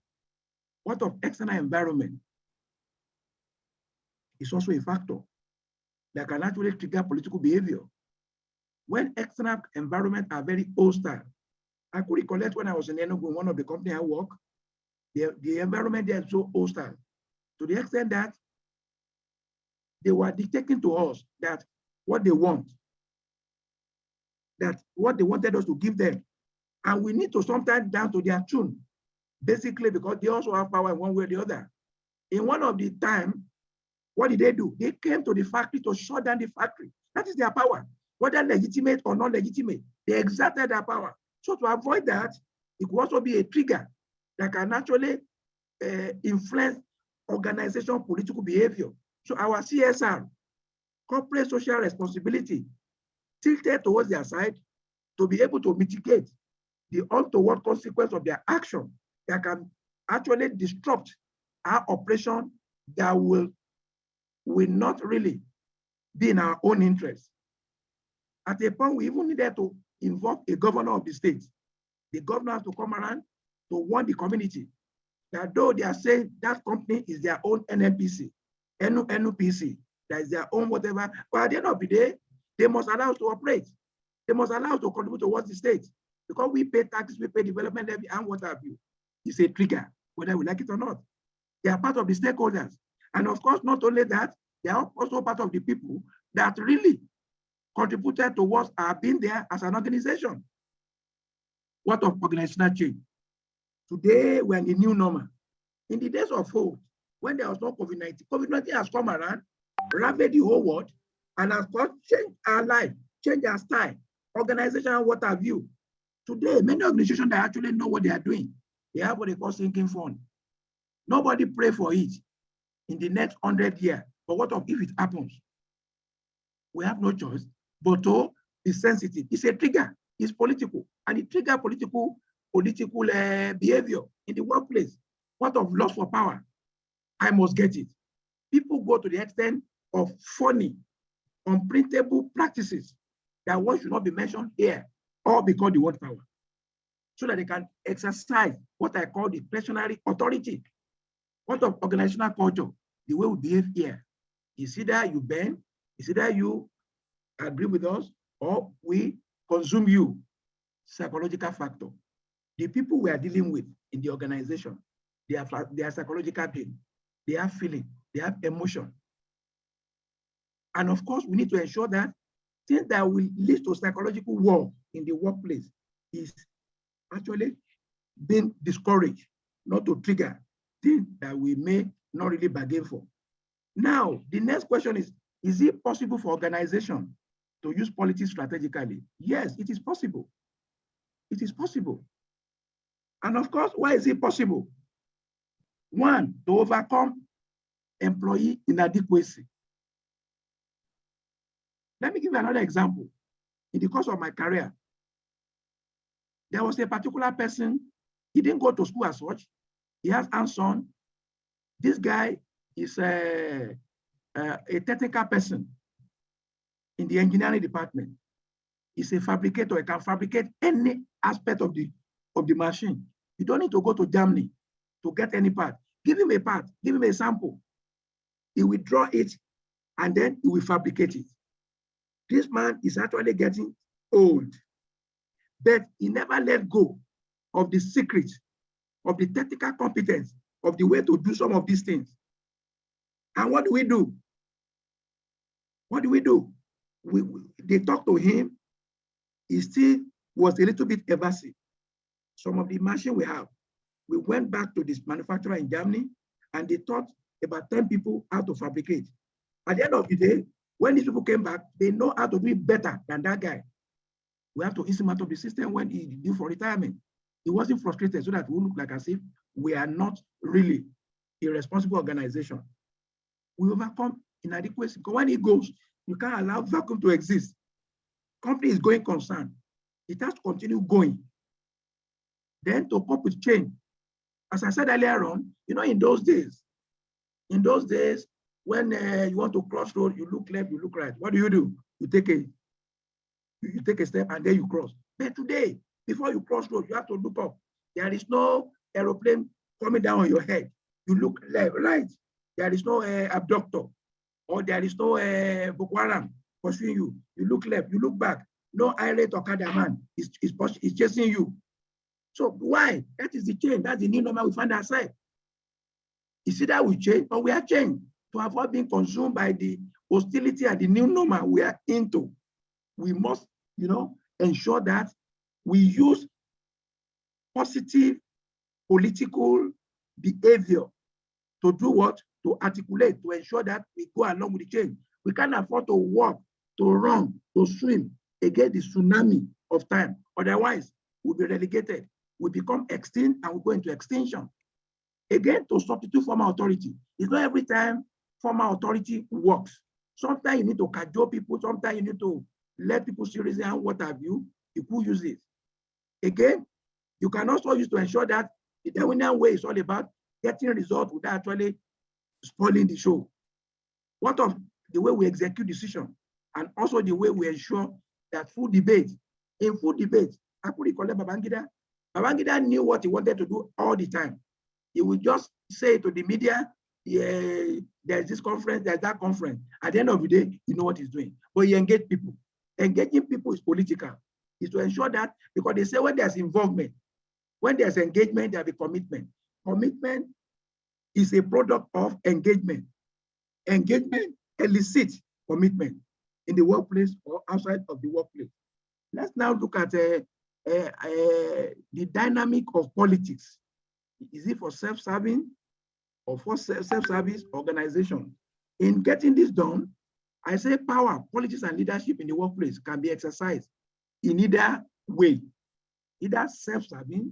What of external environment is also a factor that can actually trigger political behavior. When external environment are very hostile, I could recollect when I was in Enugu, one of the companies I work, the environment there is so hostile to the extent that they were dictating to us that what they want. that what they wanted us to give them. And we need to sometimes down to their tune, basically because they also have power in one way or the other. In one of the time, what did they do? They came to the factory to shut down the factory. That is their power. Whether legitimate or not legitimate, they exerted their power. So to avoid that, it could also be a trigger that can actually influence organizational political behavior. So our CSR, corporate social responsibility, tilted towards their side to be able to mitigate the untoward consequence of their action that can actually disrupt our operation that will not really be in our own interest. At a point, we even needed to involve a governor of the state. The governor has to come around to warn the community that though they are saying that company is their own NNPC, NUPC, that is their own whatever, but at the end of the day, they must allow us to operate. They must allow us to contribute towards the state because we pay taxes, we pay development levy, and what have you. It's a trigger, whether we like it or not. They are part of the stakeholders. And of course, not only that, they are also part of the people that really contributed towards our being there as an organization. What of organizational change? Today, we're in the new normal. In the days of old, when there was no COVID-19, COVID-19 has come around, ravaged the whole world, and has changed our life, changed our style, organization, and what have you. Today, many organizations that actually know what they are doing, they have what they call sinking fund. Nobody pray for it in the next 100 years. But what if it happens? We have no choice but to be sensitive. It's a trigger. It's political. And it triggers political behavior in the workplace. What of loss for power? I must get it. People go to the extent of funny, unprintable practices that one should not be mentioned here, all because they want power, so that they can exercise what I call discretionary authority. What of organizational culture? The way we behave here. It's either you bend, it's either you agree with us, or we consume you. Psychological factor. The people we are dealing with in the organization, they are psychological beings. They have feeling, they have emotion. And of course, we need to ensure that things that will lead to psychological war in the workplace is actually being discouraged, not to trigger things that we may not really bargain for. Now, the next question is it possible for organizations to use politics strategically? Yes, it is possible. It is possible. And of course, why is it possible? One, to overcome employee inadequacy. Let me give you another example. In the course of my career, there was a particular person, he didn't go to school as such. He has hands-on. This guy is a technical person in the engineering department. He's a fabricator. He can fabricate any aspect of the machine. You don't need to go to Germany to get any part. Give him a part, give him a sample. He will draw it and then he will fabricate it. This man is actually getting old, but he never let go of the secret, of the technical competence, of the way to do some of these things. And what do? What do? They talked to him. He still was a little bit evasive. Some of the machine we have, we went back to this manufacturer in Germany, and they taught about 10 people how to fabricate. At the end of the day, when these people came back, they know how to do it better than that guy. We have to ease him out of the system when he due for retirement. He wasn't frustrated so that we look like as if we are not really a responsible organization. We overcome inadequacy. Because when he goes, you can't allow vacuum to exist. Company is going concern. It has to continue going. Then to cope with change. As I said earlier on, in those days, when you want to cross road, you look left, you look right. What do? You take a step and then you cross. But today, before you cross road, you have to look up. There is no aeroplane coming down on your head. You look left, right. There is no abductor, or there is no Boko Haram pursuing you. You look left, you look back. No irate Okada man is chasing you. So why? That is the change. That's the new normal we find ourselves. It's either we change or we are changed to avoid being consumed by the hostility and the new normal we are into. We must, ensure that we use positive political behavior to do what? To articulate, to ensure that we go along with the change. We can't afford to walk, to run, to swim against the tsunami of time. Otherwise, we'll be relegated. We become extinct and we go into extinction. Again, to substitute formal authority. It's not every time formal authority works. Sometimes you need to cajole people. Sometimes you need to let people seriously and what have you. You could use it. Again, you can also use to ensure that the Darwinian way is all about getting results without actually spoiling the show. What of the way we execute decision and also the way we ensure that full debate. In full debate, I could recall Babangida. Babangida knew what he wanted to do all the time. He would just say to the media, yeah, there's this conference, there's that conference. At the end of the day, you know what he's doing. But he engaged people. Engaging people is political. Is to ensure that, because they say when there's involvement, when there's engagement, there'll be commitment. Commitment is a product of engagement. Engagement elicits commitment in the workplace or outside of the workplace. Let's now look at the dynamic of politics. Is it for self-serving or for self-service organization? In getting this done, I say power, politics, and leadership in the workplace can be exercised in either way, either self-serving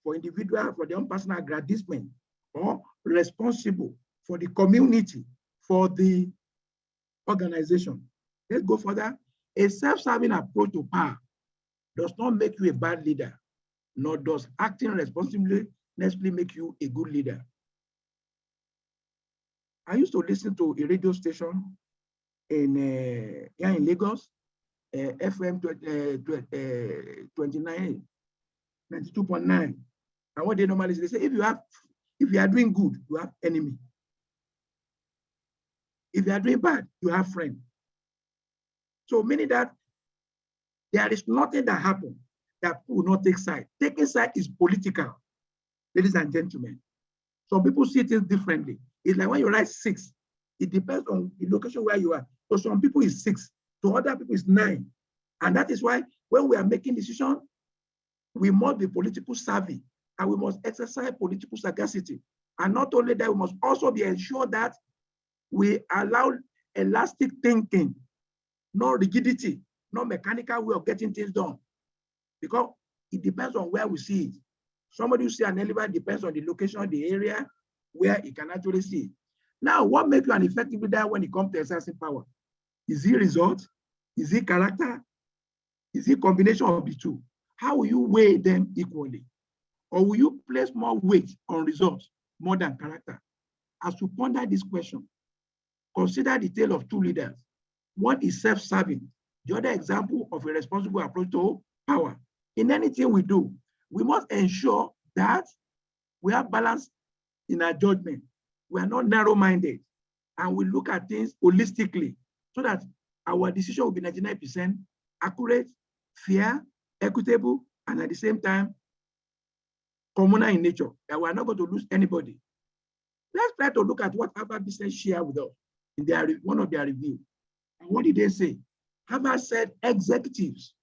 for individual, for their own personal aggrandizement, or responsible for the community, for the organization. Let's go further. A self-serving approach to power does not make you a bad leader, nor does acting responsibly necessarily make you a good leader. I used to listen to a radio station in here in Lagos, FM 29, 92.9. And what they normally say, they say, if you are doing good, you have enemy. If you are doing bad, you have friend. So meaning that there is nothing that happens that will not take side. Taking side is political, ladies and gentlemen. Some people see things differently. It's like when you write 6, it depends on the location where you are. So some people is 6, to other people is 9. And that is why when we are making decisions, we must be political savvy and we must exercise political sagacity. And not only that, we must also be ensured that we allow elastic thinking, no rigidity, no mechanical way of getting things done. Because it depends on where we see it. Somebody who see an elevator depends on the location, the area where he can actually see it. Now, what makes you an effective leader when it comes to exercising power? Is it result? Is it character? Is it combination of the two? How will you weigh them equally? Or will you place more weight on results more than character? As you ponder this question, consider the tale of 2 leaders. One is self-serving, the other example of a responsible approach to power. In anything we do, we must ensure that we have balance in our judgment. We are not narrow-minded, and we look at things holistically so that our decision will be 99% accurate, fair, equitable, and at the same time, communal in nature, that we are not going to lose anybody. Let's try to look at what Harvard Business shared with us in one of their reviews. And what did they say? Harvard said executives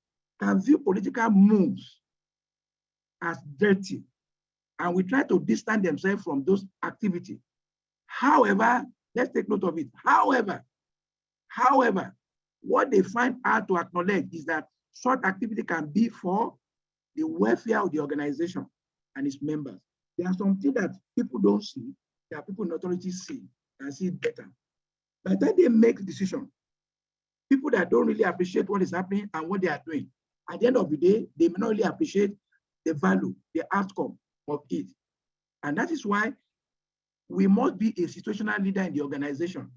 can view political moves as dirty, and we try to distance themselves from those activities. However, let's take note of it. However, what they find hard to acknowledge is that such activity can be for the welfare of the organization and its members. There are some things that people don't see, there are people in authority see and see it better. By the time they make decisions, people that don't really appreciate what is happening and what they are doing, at the end of the day, they may not really appreciate the value, the outcome of it. And that is why we must be a situational leader in the organization.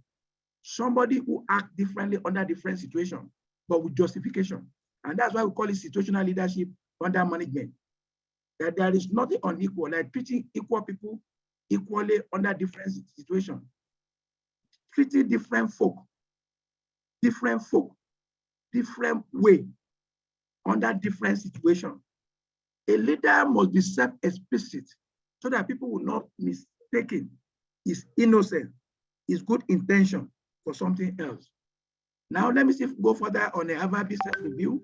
Somebody who acts differently under different situations, but with justification. And that's why we call it situational leadership under management. That there is nothing unequal, like treating equal people equally under different situations. Treating different folk, different way under different situations. A leader must be self-explicit so that people will not mistake his innocence, his good intention for something else. Now, let me see if we go further on the Harvard Business Review.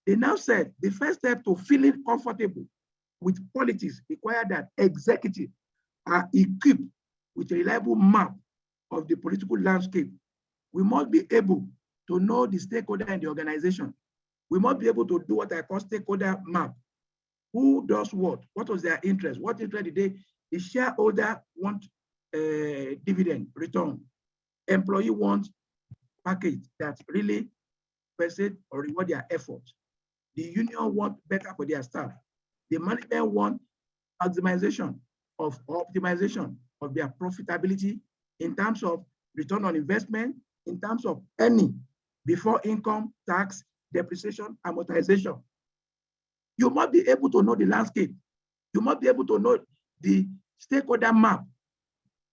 They now said the first step to feeling comfortable with politics require that executives are equipped with a reliable map of the political landscape. We must be able to know the stakeholder in the organization. We must be able to do what I call stakeholder map. Who does what? What was their interest? What interest did they? The shareholder want dividend return. Employee wants package that really compensate or reward their effort. The union want better for their staff. The management want maximization of optimization of their profitability in terms of return on investment, in terms of earning before income, tax, depreciation, amortization. You must be able to know the landscape. You must be able to know the stakeholder map.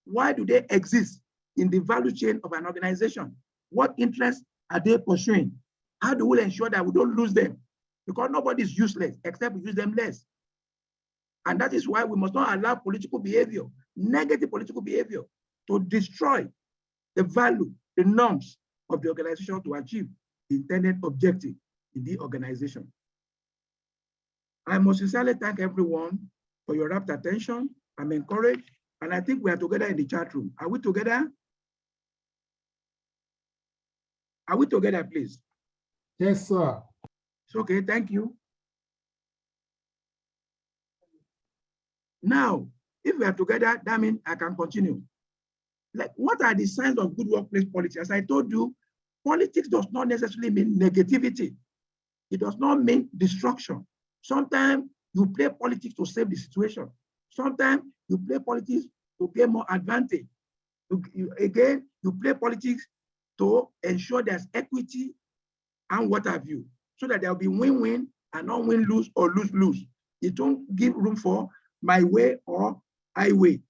Why do they exist in the value chain of an organization? What interests are they pursuing? How do we ensure that we don't lose them? Because nobody is useless except we use them less. And that is why we must not allow political behavior, negative political behavior, to destroy the value, the norms of the organization to achieve the intended objective in the organization. I must sincerely thank everyone for your rapt attention. I'm encouraged, and I think we are together in the chat room. Are we together? Are we together, please? Yes, sir. It's okay, thank you. Now, if we are together, that means I can continue. Like, what are the signs of good workplace politics? As I told you, politics does not necessarily mean negativity. It does not mean destruction. Sometimes you play politics to save the situation. Sometimes you play politics to get more advantage. Again, you play politics to ensure there's equity and what have you, so that there'll be win-win and not win-lose or lose-lose. It don't give room for my way or highway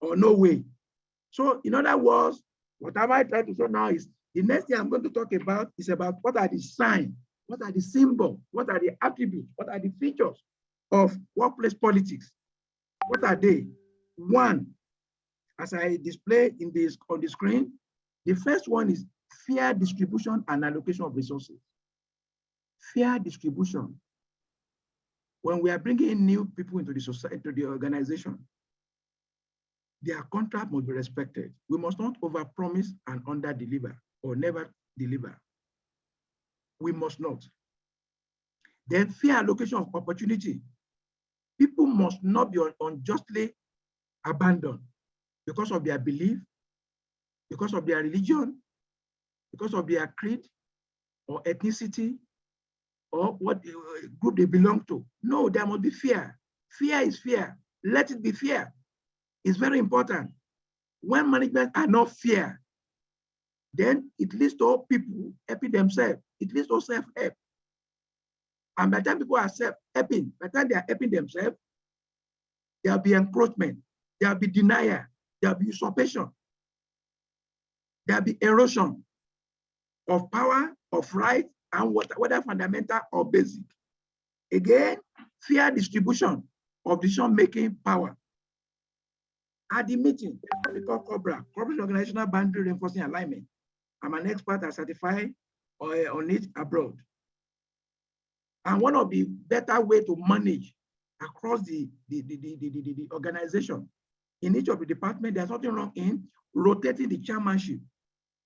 or no way. So in other words, what am I trying to say now is the next thing I'm going to talk about is about what are the signs, what are the symbols, what are the attributes, what are the features of workplace politics? What are they? One, as I display in this on the screen, the first one is fair distribution and allocation of resources. Fair distribution. When we are bringing in new people into the society, into the organization, their contract must be respected. We must not overpromise and under-deliver or never deliver. We must not. Then fair allocation of opportunity. People must not be unjustly abandoned because of their belief, because of their religion, because of their creed or ethnicity, or what group they belong to. No, there must be fair. Fair is fair. Let it be fair. It's very important. When management are not fair, then it leads to people helping themselves. It leads to self-help. And by the time people are self-helping, by the time they are helping themselves, there'll be encroachment, there'll be denial, there'll be usurpation, there'll be erosion of power, of right, and whether fundamental or basic. Again, fair distribution of decision-making power. At the meeting, we call COBRA, Corporate Organizational Boundary Reinforcing Alignment. I'm an expert and certified on it abroad. And one of the better way to manage across the organization, in each of the department, there's nothing wrong in rotating the chairmanship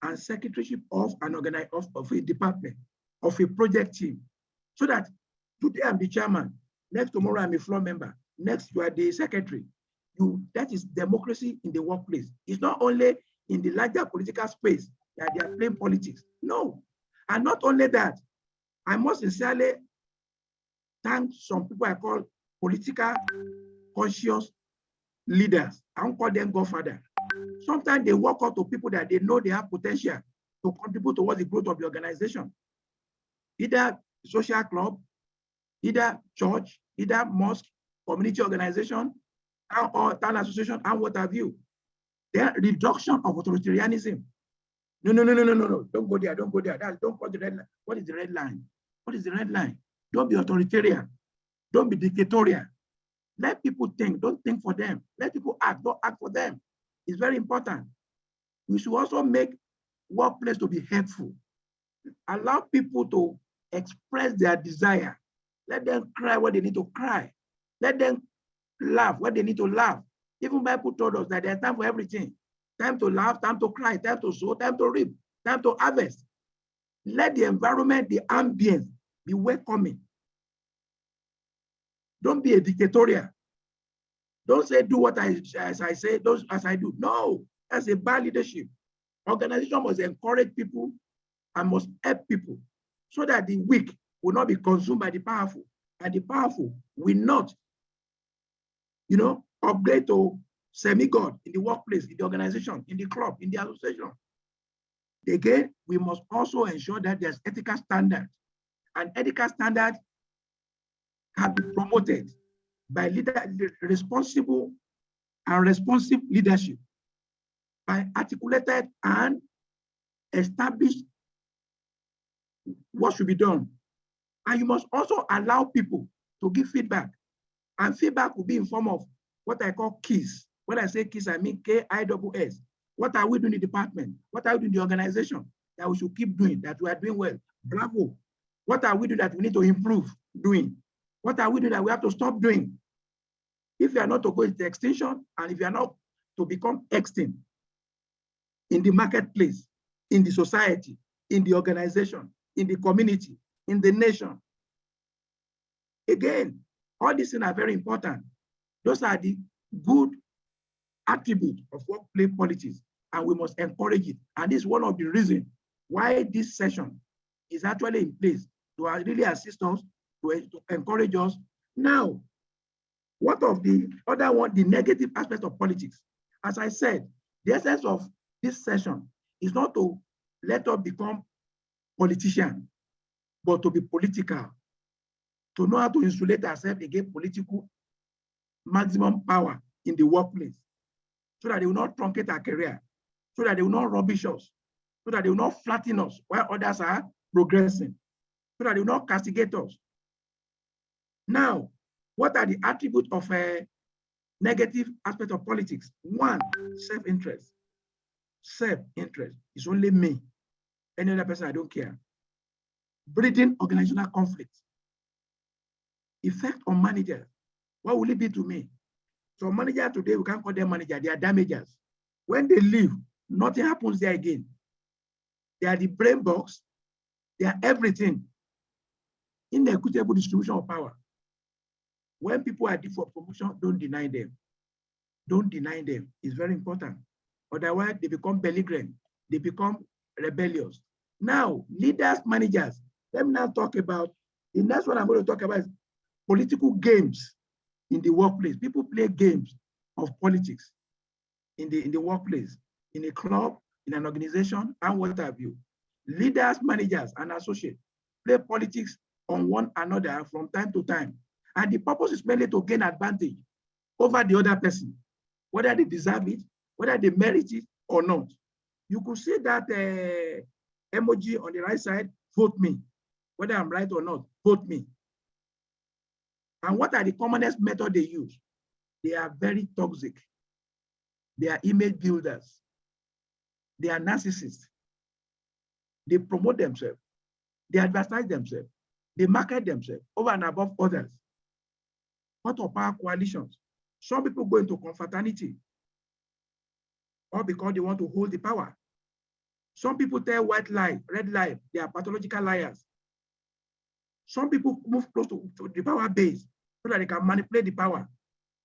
and secretaryship of an of a department, of a project team, so that today I'm the chairman, next tomorrow I'm a floor member, next you are the secretary. That is democracy in the workplace. It's not only in the larger political space that they are playing politics. No. And not only that, I must sincerely thank some people I call political conscious leaders. I don't call them godfather. Sometimes they walk out to people that they know they have potential to contribute towards the growth of the organization. Either social club, either church, either mosque, community organization, or town association, and what have you. Then reduction of authoritarianism. No. Don't go there, don't go there. Don't cross the red line. What is the red line? What is the red line? Don't be authoritarian. Don't be dictatorial. Let people think, don't think for them. Let people act, don't act for them. It's very important. We should also make workplace to be helpful. Allow people to express their desire. Let them cry what they need to cry. Let them laugh what they need to laugh. Even Bible told us that there's time for everything. Time to laugh, time to cry, time to sow, time to reap, time to harvest. Let the environment, the ambience be welcoming. Don't be a dictatorial. Don't say do what as I say, as I do. No, that's a bad leadership. Organization must encourage people and must help people so that the weak will not be consumed by the powerful, and the powerful will not, upgrade to semi-god in the workplace, in the organization, in the club, in the association. Again, we must also ensure that there's ethical standards, and ethical standards can be promoted by responsible and responsive leadership, by articulated and established what should be done. And you must also allow people to give feedback. And feedback will be in form of what I call keys. When I say keys, I mean KISS. What are we doing in the department? What are we doing in the organization that we should keep doing, that we are doing well? Bravo. What are we doing that we need to improve doing? What are we doing that we have to stop doing? If you are not to go into extinction, and if you are not to become extinct in the marketplace, in the society, in the organization, in the community, in the nation. Again, all these things are very important. Those are the good attributes of workplace politics, and we must encourage it. And this is one of the reasons why this session is actually in place to really assist us, to encourage us. Now, what of the other one, the negative aspect of politics? As I said, the essence of this session is not to let us become politicians, but to be political, to know how to insulate ourselves against political maximum power in the workplace, so that they will not truncate our career, so that they will not rubbish us, so that they will not flatten us while others are progressing, so that they will not castigate us. Now, what are the attributes of a negative aspect of politics? One, self-interest. Self-interest is only me. Any other person, I don't care. Breeding organizational conflict. Effect on managers. What will it be to me? So manager today, we can't call them manager, they are damagers. When they leave, nothing happens there again. They are the brain box, they are everything. Inequitable distribution of power. When people are due for promotion, don't deny them. Don't deny them. It's very important. Otherwise, they become belligerent. They become rebellious. Now, leaders, managers. Let me now talk about, the next one I'm going to talk about is political games in the workplace. People play games of politics in the workplace, in a club, in an organization, and what have you. Leaders, managers, and associates play politics on one another from time to time. And the purpose is mainly to gain advantage over the other person, whether they deserve it, whether they merit it or not. You could see that emoji on the right side, vote me. Whether I'm right or not, vote me. And what are the commonest methods they use? They are very toxic. They are image builders. They are narcissists. They promote themselves. They advertise themselves. They market themselves over and above others. What of power coalitions? Some people go into confraternity, or because they want to hold the power. Some people tell white lie, red lie. They are pathological liars. Some people move close to the power base so that they can manipulate the power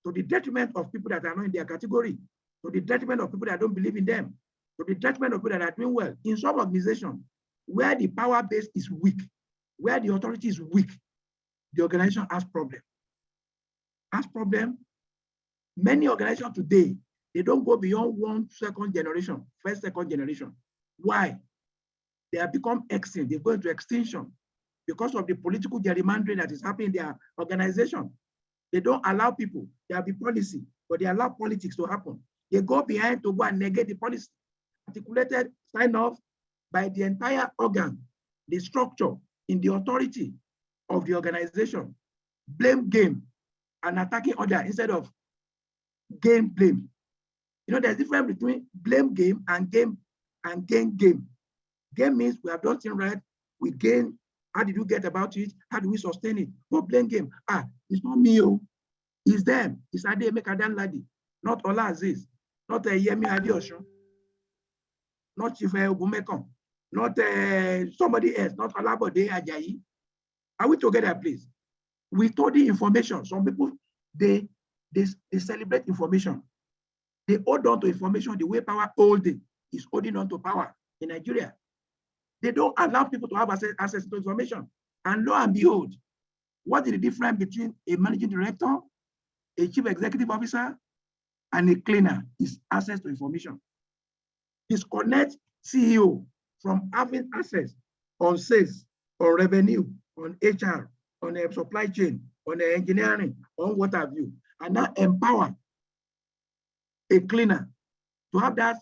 to the detriment of people that are not in their category, to the detriment of people that don't believe in them, to the detriment of people that are doing well. In some organizations, where the power base is weak, where the authority is weak, the organization has problem. Many organizations today, they don't go beyond first, second generation. Why? They have become extinct. They go into extinction because of the political gerrymandering that is happening in their organization. They don't allow people. There will be policy, but they allow politics to happen. They go behind to go and negate the policy, articulated, signed off by the entire organ, the structure in the authority of the organization. Blame game and attacking other instead of game blame. You know, there's a difference between blame game and gain game. Game means we have done things right, we gain How did you get about it? How do we sustain it? But blame game. It's not me, it's them. It's Ademeka Danladi, not Ola Azeez, not Yemi Adeosun, not Chief Ogumekon, not somebody else, not Olabode Ajayi. Are we together, please? We told the information. Some people, they celebrate information. They hold on to information the way power holding is holding on to power in Nigeria. They don't allow people to have access to information. And lo and behold, what is the difference between a managing director, a chief executive officer, and a cleaner? Is access to information. Disconnect CEO from having access on sales, on revenue, on HR, on a supply chain, on engineering, on what have you, and now empower a cleaner to have that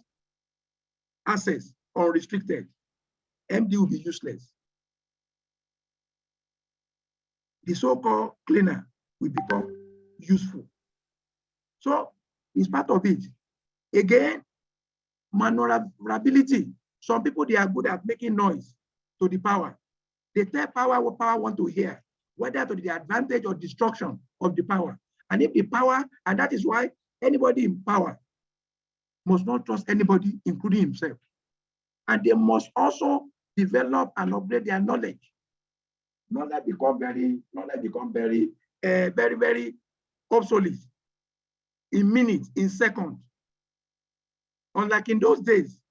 access unrestricted. MD will be useless. The so-called cleaner will become useful. So it's part of it. Again, maneuverability. Some people, they are good at making noise to the power. They tell power what power want to hear, whether to the advantage or destruction of the power. And if the power, and that is why anybody in power must not trust anybody, including himself. And they must also develop and upgrade their knowledge. Knowledge become very, very obsolete in minutes, in seconds. Unlike in those days,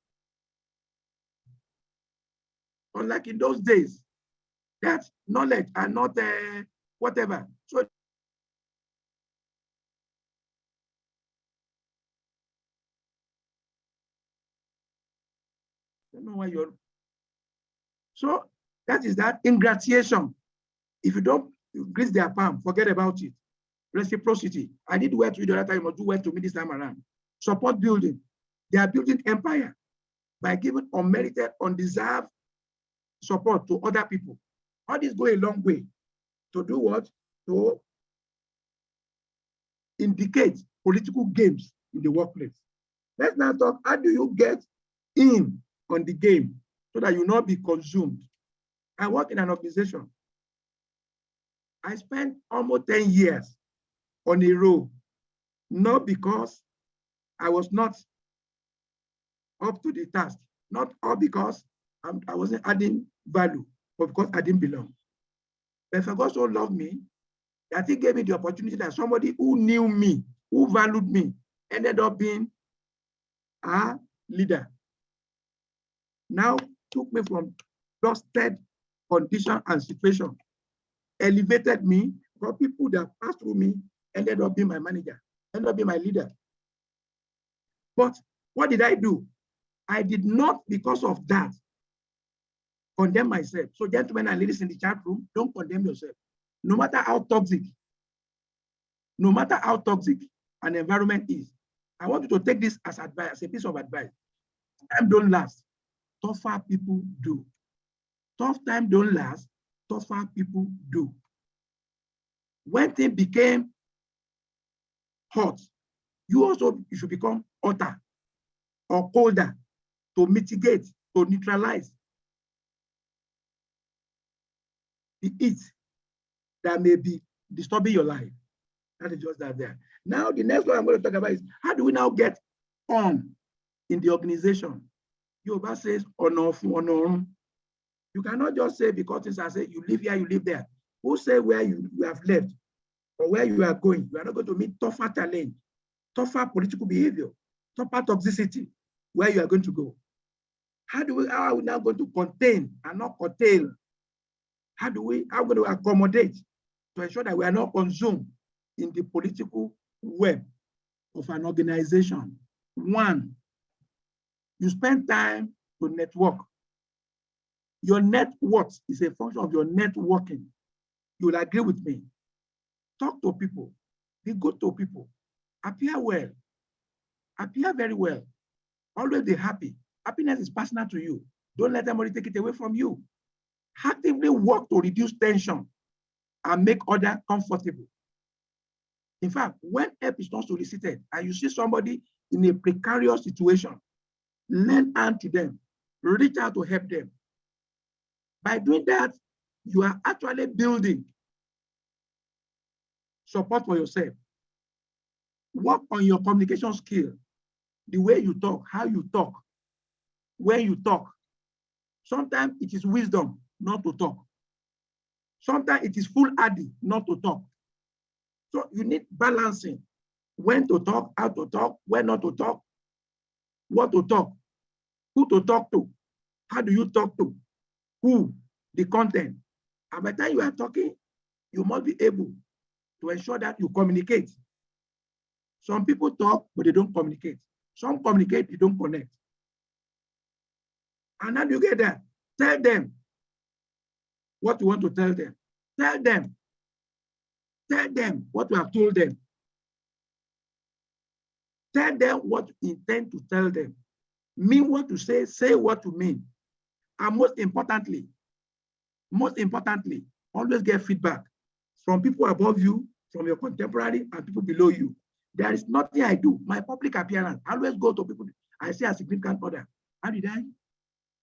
that knowledge are not whatever. So I don't know why you're. So that is that ingratiation. If you don't grease their palm, forget about it. Reciprocity. I did well to you the other time, or do well to me this time around. Support building. They are building empire by giving unmerited, undeserved support to other people. All this go a long way to do what? To indicate political games in the workplace. Let's now talk, how do you get in on the game so that you will not be consumed? I work in an organization. I spent almost 10 years on a row, not because I was not up to the task, not all because I wasn't adding value, but because I didn't belong. But if God so loved me, that He gave me the opportunity that somebody who knew me, who valued me, ended up being a leader. Now took me from trusted condition and situation, elevated me, because people that passed through me ended up being my manager, ended up being my leader. But what did I do? I did not, because of that, condemn myself. So gentlemen and ladies in the chat room, don't condemn yourself. No matter how toxic an environment is, I want you to take this as advice, as a piece of advice. Time don't last, tougher people do. Tough time don't last, tougher people do. When things became hot, you should become hotter or colder to mitigate, to neutralize the heat that may be disturbing your life. That is just that there. Now, the next one I'm going to talk about is, how do we now get on in the organization? Yoruba says, honor. You cannot just say, because things are saying, you live here, you live there. Who say where you have left or where you are going? You are not going to meet tougher challenge, tougher political behavior, tougher toxicity, where you are going to go. How are we now going to contain and not curtail? How are we going to accommodate to ensure that we are not consumed in the political web of an organization? One, you spend time to network. Your net worth is a function of your networking. You will agree with me. Talk to people. Be good to people. Appear well. Appear very well. Always be happy. Happiness is personal to you. Don't let anybody take it away from you. Actively work to reduce tension and make others comfortable. In fact, when help is not solicited and you see somebody in a precarious situation, lend hand to them, reach out to help them. By doing that, you are actually building support for yourself. Work on your communication skill, the way you talk, how you talk, when you talk. Sometimes it is wisdom not to talk. Sometimes it is foolhardy not to talk. So you need balancing. When to talk, how to talk, when not to talk, what to talk, who to talk to, how do you talk to, who, the content. And by the time you are talking, you must be able to ensure that you communicate. Some people talk, but they don't communicate. Some communicate, they don't connect. And how do you get that? Tell them what you want to tell them. Tell them what you have told them. Tell them what you intend to tell them. Mean what you say what you mean. And most importantly, always get feedback from people above you, from your contemporary, and people below you. There is nothing I do. My public appearance, I always go to people I say a significant other. How did I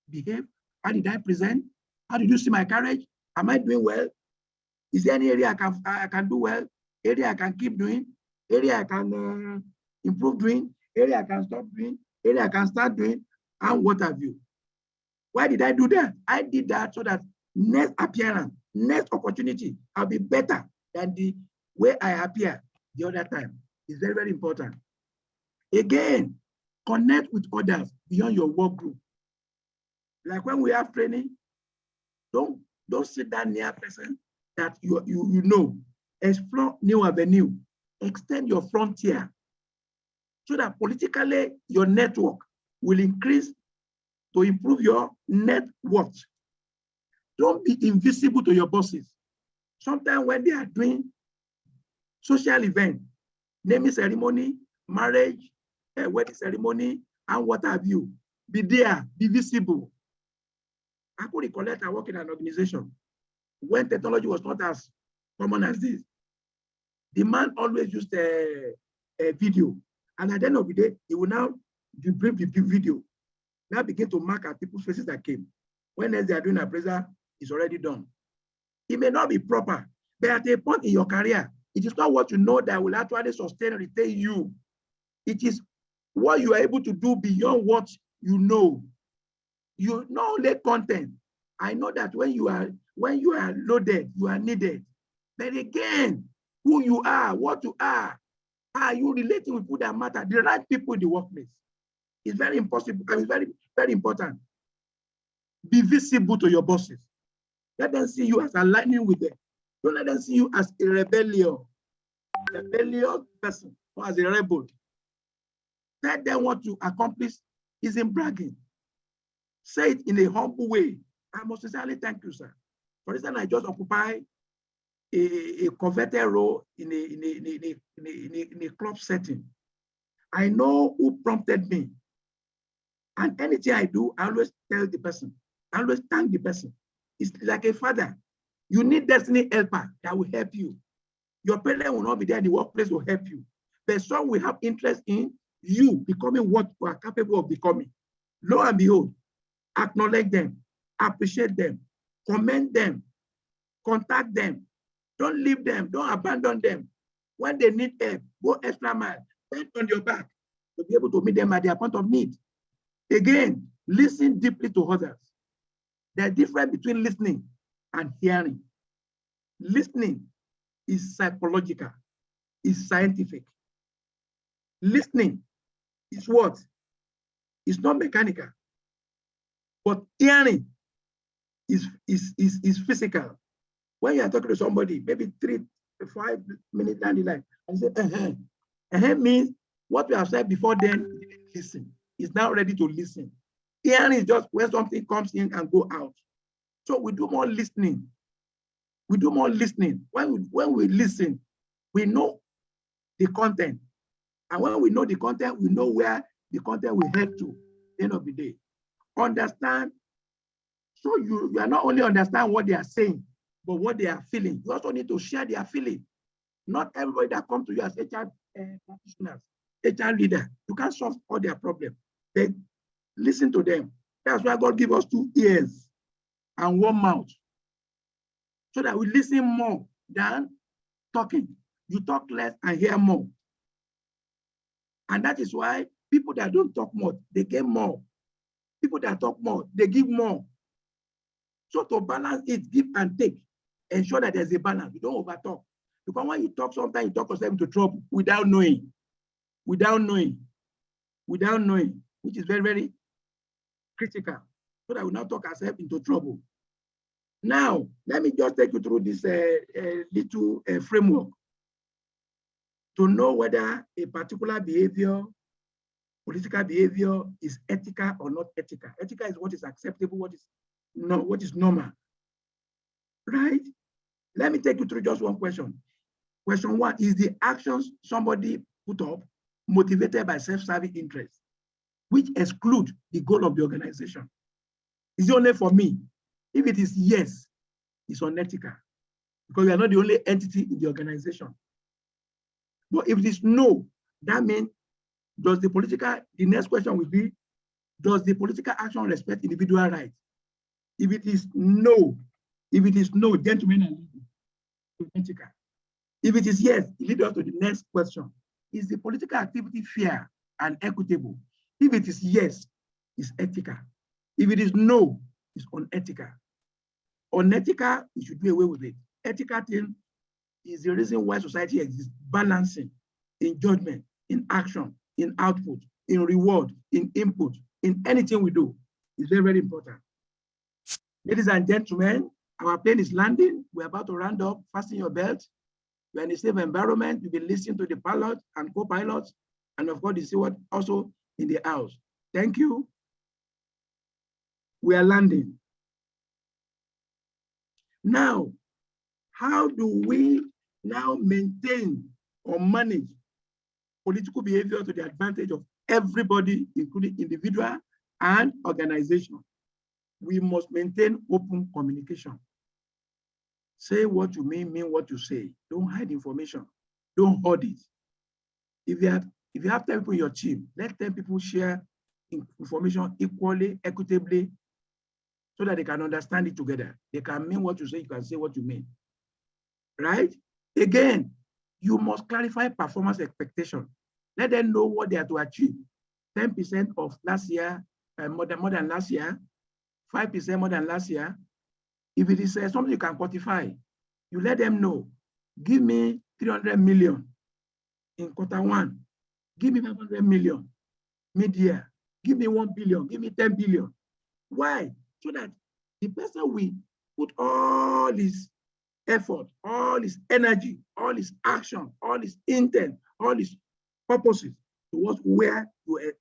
behave? How did I present? How did you see my courage? Am I doing well? Is there any area I can do well? Area I can keep doing? Area I can improve doing? Area I can stop doing? Area I can start doing? And what have you? Why did I do that? I did that so that next appearance, next opportunity, I'll be better than the way I appear the other time. It's very, very important. Again, connect with others beyond your work group. Like when we have training, don't sit down near a person that you know. Explore new avenue. Extend your frontier so that politically your network will increase to improve your net worth. Don't be invisible to your bosses. Sometimes when they are doing social events, naming ceremony, marriage, wedding ceremony, and what have you, be there, be visible. I could recollect I work in an organization when technology was not as common as this. The man always used a video, and at the end of the day, he will now debrief the video. Now begin to mark at people's faces that came. When they are doing appraisal, it's already done. It may not be proper, but at a point in your career, it is not what you know that will actually sustain and retain you. It is what you are able to do beyond what you know. You know only content. I know that when you are loaded, you are needed. But again, who you are, what you are you relating with people that matter? The right people in the workplace. It's very impossible. I mean, very, very important. Be visible to your bosses. Let them see you as aligning with them. Don't let them see you as a rebellious person or as a rebel. Tell them what you accomplish isn't bragging. Say it in a humble way. I must sincerely thank you, sir. For instance, I just occupy a coveted role in a club setting. I know who prompted me. And anything I do, I always tell the person. I always thank the person. It's like a father. You need destiny helper that will help you. Your parent will not be there, the workplace will help you. But some will have interest in you becoming what you are capable of becoming. Lo and behold, acknowledge them, appreciate them, commend them, contact them. Don't leave them, don't abandon them. When they need help, go extra mile, stand on your back to be able to meet them at their point of need. Again, listen deeply to others. There's a difference between listening and hearing. Listening is psychological, is scientific. Listening is what? It's not mechanical. But hearing is physical. When you are talking to somebody, maybe 3 to 5 minutes down the line, and you say, means what you have said before then, listen. It's now ready to listen. Hearing is just when something comes in and go out. So we do more listening. We do more listening. When we listen, we know the content. And when we know the content, we know where the content will head to at the end of the day. Understand. So you are not only understand what they are saying, but what they are feeling. You also need to share their feeling. Not everybody that comes to you as HR practitioners, HR leader, you can't solve all their problems. They listen to them. That's why God gives us 2 ears and 1 mouth so that we listen more than talking. You talk less and hear more. And that is why people that don't talk much, they get more. People that talk more, they give more. So to balance it, give and take, ensure that there's a balance. You don't over talk. Because when you talk, sometimes you talk yourself into trouble without knowing, which is very, very critical. So that we not talk ourselves into trouble. Now, let me just take you through this little framework to know whether a particular behavior, political behavior, is ethical or not ethical. Ethical is what is acceptable, what is normal, right? Let me take you through just one question. Question one, is the actions somebody put up motivated by self-serving interests, which exclude the goal of the organization? Is it only for me? If it is yes, it's unethical because you are not the only entity in the organization. But if it is no, that means the next question will be, does the political action respect individual rights? If it is no, gentlemen and ladies, it's ethical. If it is yes, it leads us to the next question. Is the political activity fair and equitable? If it is yes, it's ethical. If it is no, it's unethical. Unethical, we should do away with it. Ethical thing is the reason why society exists, balancing in judgment, in action, in output, in reward, in input, in anything we do is very, very important. Ladies and gentlemen, our plane is landing. We're about to round up. Fasten your belt. We're in a safe environment. You've been listening to the pilot and co-pilots, and of course, you see what also in the house. Thank you. We are landing. Now, how do we now maintain or manage political behavior to the advantage of everybody, including individual and organization? We must maintain open communication. Say what you mean what you say. Don't hide information. Don't hoard it. If you have 10 people in your team, let 10 people share information equally, equitably, so that they can understand it together. They can mean what you say, you can say what you mean. Right? Again, you must clarify performance expectation. Let them know what they are to achieve. 10% of last year, more than last year, 5% more than last year. If it is something you can quantify, you let them know. Give me 300 million in quarter one. Give me 500 million mid-year. Give me 1 billion. Give me 10 billion. Why? So that the person will put all his effort, all his energy, all his action, all his intent, all his purposes towards where you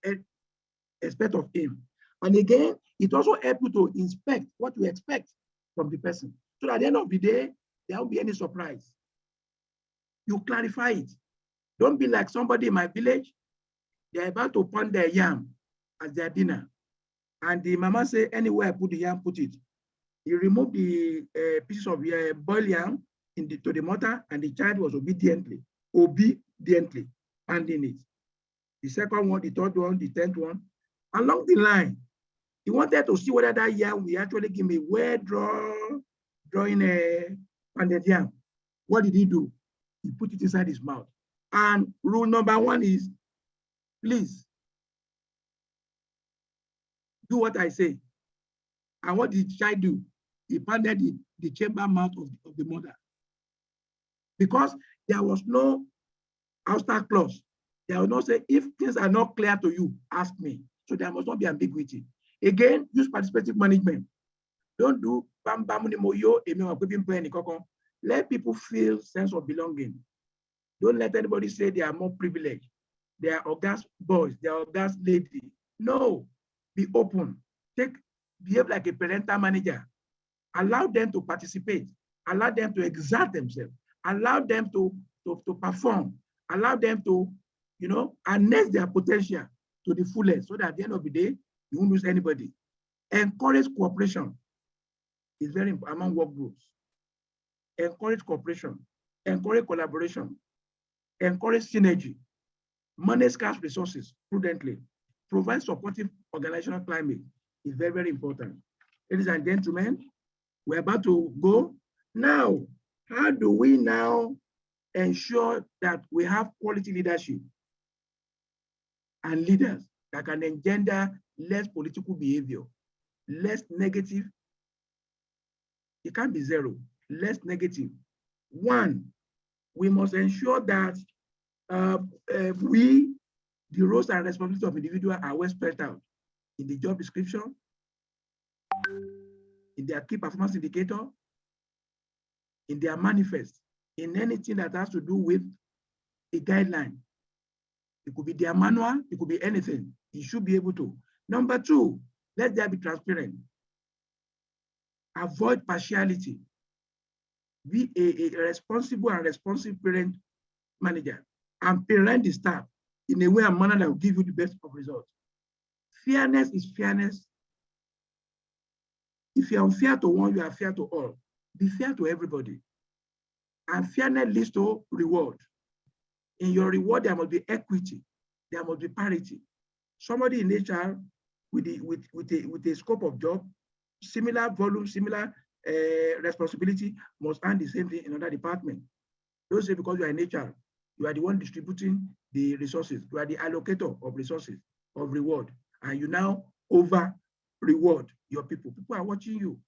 expect of him. And again, it also helps you to inspect what you expect from the person. So at the end of the day, there won't be any surprise. You clarify it. Don't be like somebody in my village. They're about to pound their yam as their dinner. And the mama say, anywhere I put the yam, put it. You remove the pieces of boiled yam to the mortar, and the child was obediently handing it. The second one, the third one, the 10th one. Along the line, he wanted to see whether that yam will actually give me drawing a pounded yam. What did he do? He put it inside his mouth. And rule number one is, please do what I say. And what did the child do? He pounded the chamber mouth of the mother. Because there was no outside clause. There was no say, if things are not clear to you, ask me. So there must not be ambiguity. Again, use participative management. Don't do bam bam moyo. Let people feel sense of belonging. Don't let anybody say they are more privileged. They are august boys, they are august lady. No, be open. Behave like a parental manager. Allow them to participate. Allow them to exert themselves. Allow them to perform. Allow them to, harness their potential to the fullest, so that at the end of the day, you won't lose anybody. Encourage cooperation. It's very important among work groups. Encourage cooperation. Encourage collaboration. Encourage synergy. Manage scarce resources prudently. Provide supportive organizational climate is very, very important. Ladies and gentlemen, we're about to go. Now, how do we now ensure that we have quality leadership and leaders that can engender less political behavior, less negative? It can't be zero, less negative. One, we must ensure that the roles and responsibilities of individuals are well spelled out in the job description, in their key performance indicator, in their manifest, in anything that has to do with a guideline. It could be their manual, it could be anything. You should be able to. Number two, let there be transparent. Avoid partiality. Be a responsible and responsive parent manager and parent the staff in a way and manner that will give you the best of results. Fairness is fairness. If you're unfair to one, you are fair to all. Be fair to everybody. And fairness leads to reward. In your reward, there must be equity. There must be parity. Somebody in HR with a scope of job, similar volume, similar responsibility, must earn the same thing in another department. Don't say because you are in HR, you are the one distributing the resources. You are the allocator of resources, of reward, and you now over reward your people. People are watching you.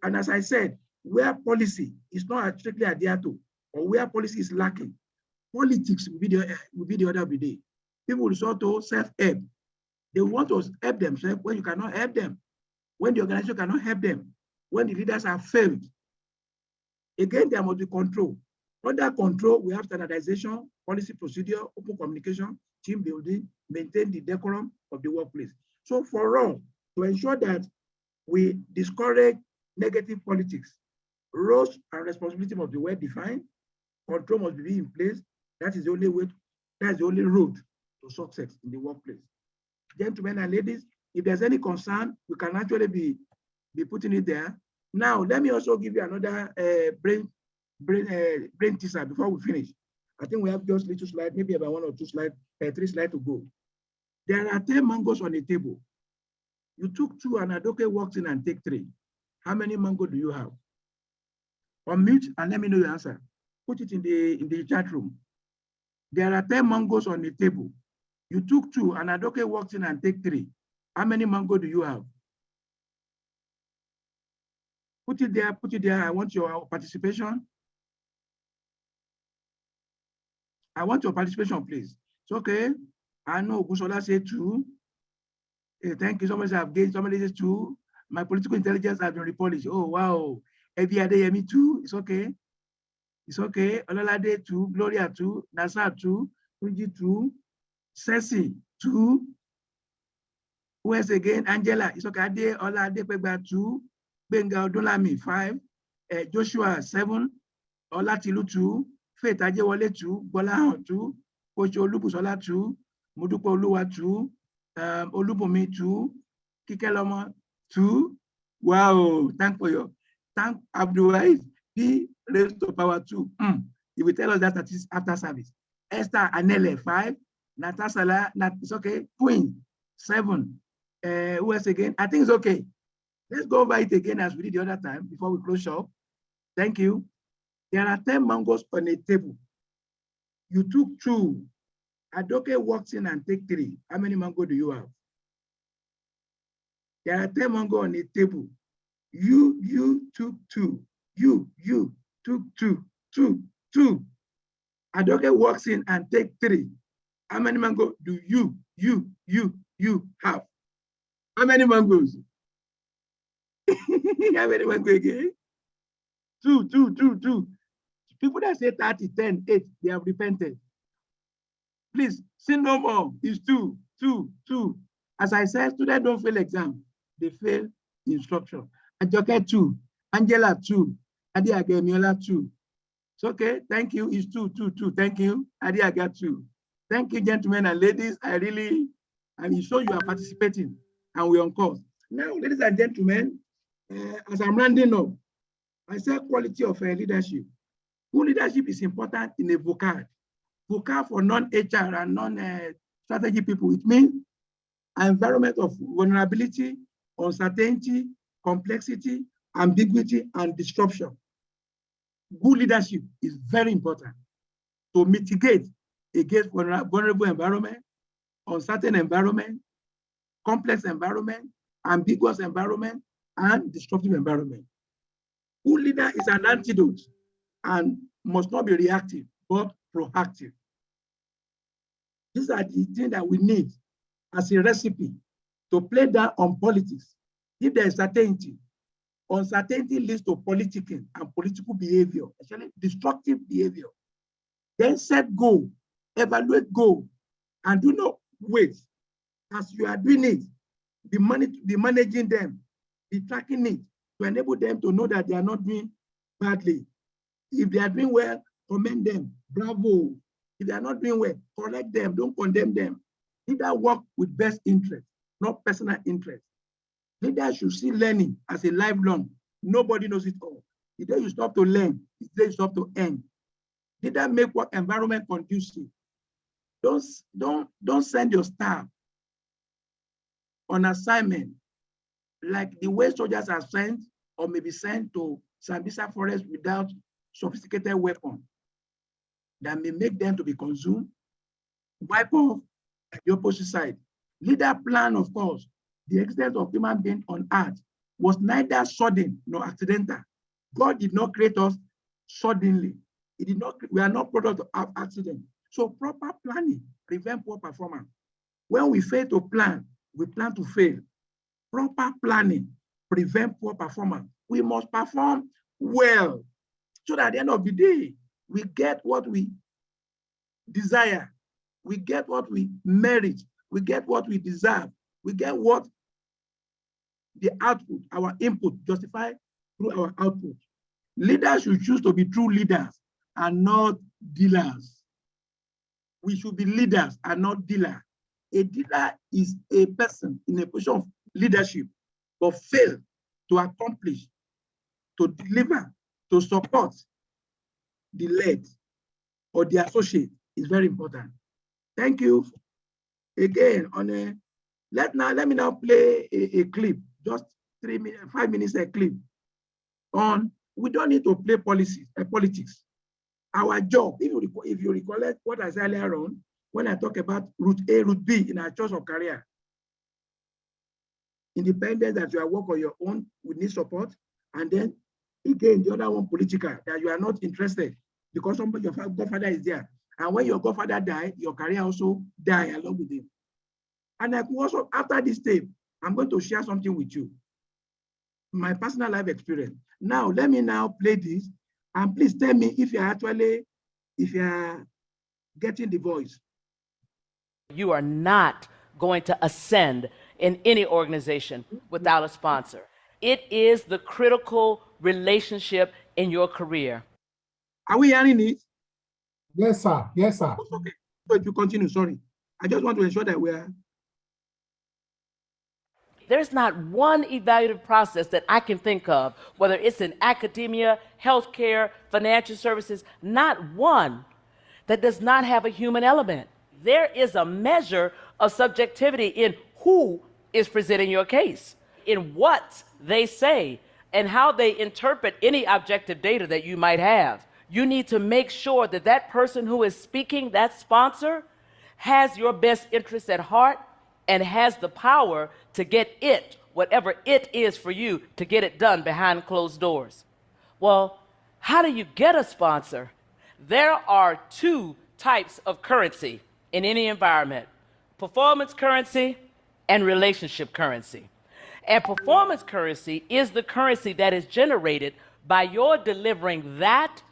And as I said, where policy is not strictly adhered to, or where policy is lacking, politics will be the order of the day. People will resort to self-help. They want to help themselves when you cannot help them, when the organization cannot help them, when the leaders have failed. Again, there must be control. Under control, we have standardization, policy procedure, open communication, team building, maintain the decorum of the workplace. So for us, to ensure that we discourage negative politics, roles and responsibility must be well defined, control must be in place. That is the only way, that's the only road to success in the workplace. Gentlemen and ladies, if there's any concern, we can actually be putting it there. Now, let me also give you another brain teaser before we finish. I think we have just little slides, maybe about 1 or 2 slides, 3 slides to go. There are 10 mangoes on the table. You took 2 and Adoke walked in and take 3. How many mango do you have? Unmute and let me know your answer. Put it in the chat room. There are 10 mangoes on the table. You took 2 and Adoke walked in and take 3. How many mango do you have? Put it there, put it there. I want your participation. I want your participation, please. It's okay. I know Gusola said 2. Hey, thank you. Somebody said I've gained. Somebody says 2. My political intelligence has been repolished. Oh, wow. Every other me 2. It's okay. It's okay. Ololade 2. Gloria 2. Nasa 2. Fuji 2. Ceci 2. Who else again? Angela. It's okay. Ade Olade Pegba 2. Benga Odolami 5. Joshua 7. Olatilu 2. Faith Ajewole 2. Bolahan 2. Coach Olubusola 2. Mudupo Oluwa 2. Olubumi 2. Kikelomo 2. Wow. Thank Abdulwais. Be raised to power 2. He will tell us that after service. Esther Anele 5. Natasala, it's okay. Queen 7. Who else again? I think it's okay. Let's go over it again as we did the other time before we close shop. Thank you. There are 10 mangoes on a table. You took 2. Adoke walks in and take 3. How many mango do you have? There are 10 mango on a table. You took 2. You took 2. Adoke walks in and take 3. How many mango do you have? How many mangoes? How many mango again? 2. People that say 30, 10, 8, they have repented. Please, sin no more. It's 2. As I said, students don't fail exam. They fail instruction. Ajoke 2. Angela 2. Adi Agemiola 2. It's okay. Thank you. It's 2. Thank you. Adi Aga 2. Thank you, gentlemen and ladies. I'm sure you are participating and we're on course. Now, ladies and gentlemen, as I'm rounding up, I say quality of leadership. Good leadership is important in a VOCAD. VOCAD for non-HR and non-strategy people. It means an environment of vulnerability, uncertainty, complexity, ambiguity, and disruption. Good leadership is very important to mitigate against vulnerable environment, uncertain environment, complex environment, ambiguous environment, and disruptive environment. Good leader is an antidote and must not be reactive, but proactive. These are the things that we need as a recipe to play down on politics. If there is certainty, uncertainty leads to politicking and political behavior, especially destructive behavior. Then set goal, evaluate goal, and do not wait. As you are doing it, be managing them, be tracking it to enable them to know that they are not doing badly. If they are doing well, commend them, bravo. If they are not doing well, correct them, don't condemn them. Leaders work with best interest, not personal interest. Leaders should see learning as a lifelong. Nobody knows it all. The day you stop to learn, the day you stop to earn. Leaders make work environment conducive. Don't send your staff on assignment like the way soldiers are sent or maybe sent to Sambisa forest without sophisticated weapons that may make them to be consumed, wipe off at the opposite side. Leader plan, of course, the existence of human beings on earth was neither sudden nor accidental. God did not create us suddenly. We are not product of accident. So proper planning prevent poor performance. When we fail to plan, we plan to fail. Proper planning prevent poor performance. We must perform well so that at the end of the day, we get what we desire. We get what we merit. We get what we deserve. We get what the output, our input, justify through our output. Leaders should choose to be true leaders and not dealers. We should be leaders and not dealers. A dealer is a person in a position of leadership but fail to accomplish, to deliver, to support the led or the associate is very important. Thank you. Again, let me now play a clip, just 5 minutes a clip on, we don't need to play politics. Our job, if you recollect what I said earlier on, when I talk about route A, route B in our choice of career, independent that you are work on your own, we need support. And then again, the other one, political, that you are not interested because somebody, your godfather is there. And when your godfather die, your career also die along with him. And I could also, after this tape, I'm going to share something with you. My personal life experience. Now, let me now play this. And please tell me if you are getting the voice. You are not going to ascend in any organization without a sponsor. It is the critical relationship in your career. Are we hearing it? Yes, sir. Yes, sir. Okay. So if you continue, sorry. I just want to ensure that we are. There's not one evaluative process that I can think of, whether it's in academia, healthcare, financial services, not one that does not have a human element. There is a measure of subjectivity in who is presenting your case, in what they say, and how they interpret any objective data that you might have. You need to make sure that that person who is speaking, that sponsor, has your best interests at heart and has the power to get it, whatever it is for you, to get it done behind closed doors. Well, how do you get a sponsor? There are two types of currency in any environment: performance currency and relationship currency. And performance currency is the currency that is generated by your delivering that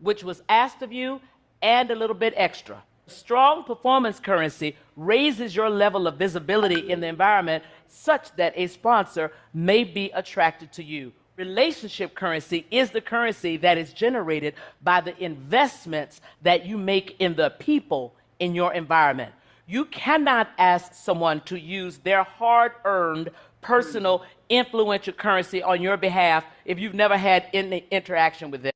which was asked of you and a little bit extra. Strong performance currency raises your level of visibility in the environment such that a sponsor may be attracted to you. Relationship currency is the currency that is generated by the investments that you make in the people in your environment. You cannot ask someone to use their hard-earned, personal, influential currency on your behalf if you've never had any interaction with them.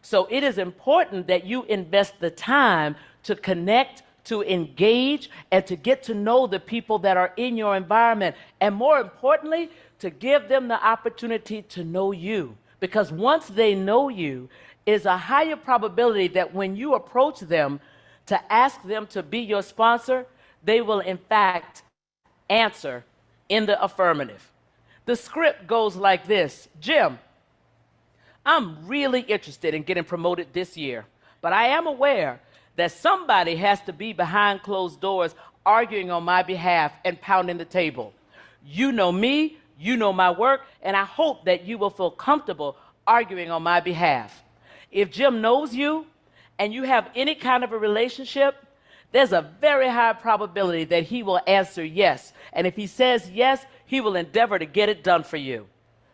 So it is important that you invest the time to connect, to engage, and to get to know the people that are in your environment. And more importantly, to give them the opportunity to know you. Because once they know you, is a higher probability that when you approach them to ask them to be your sponsor, they will in fact answer in the affirmative. The script goes like this: Jim, I'm really interested in getting promoted this year, but I am aware that somebody has to be behind closed doors arguing on my behalf and pounding the table. You know me, you know my work, and I hope that you will feel comfortable arguing on my behalf. If Jim knows you and you have any kind of a relationship, there's a very high probability that he will answer yes. And if he says yes, he will endeavor to get it done for you.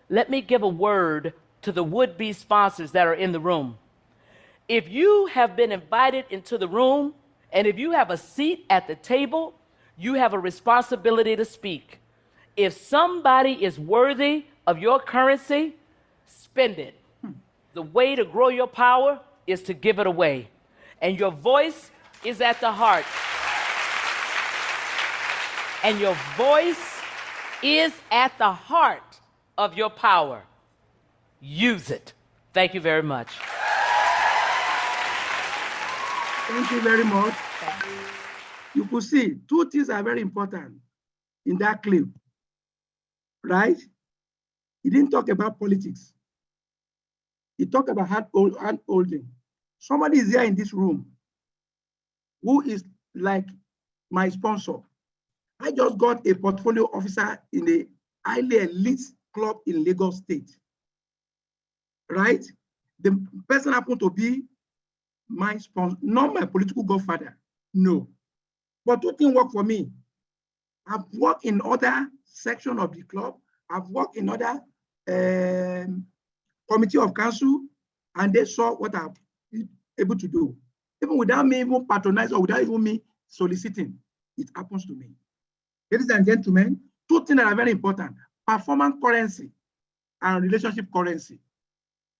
Let me give a word to the would-be sponsors that are in the room. If you have been invited into the room and if you have a seat at the table, you have a responsibility to speak. If somebody is worthy of your currency, spend it. The way to grow your power is to give it away. And your voice is at the heart. And your voice is at the heart of your power. Use it. Thank you very much. Thank you very much. You could see two things are very important in that clip, right? He didn't talk about politics. He talked about hand-holding. Somebody is here in this room who is like my sponsor. I just got a portfolio officer in a highly elite club in Lagos State, right? The person happened to be my sponsor, not my political godfather, no. But two things work for me. I've worked in other sections of the club. I've worked in other committee of council, and they saw what I'm able to do. Even without me even patronizing or without even me soliciting, it happens to me. Ladies and gentlemen, two things that are very important: performance currency and relationship currency.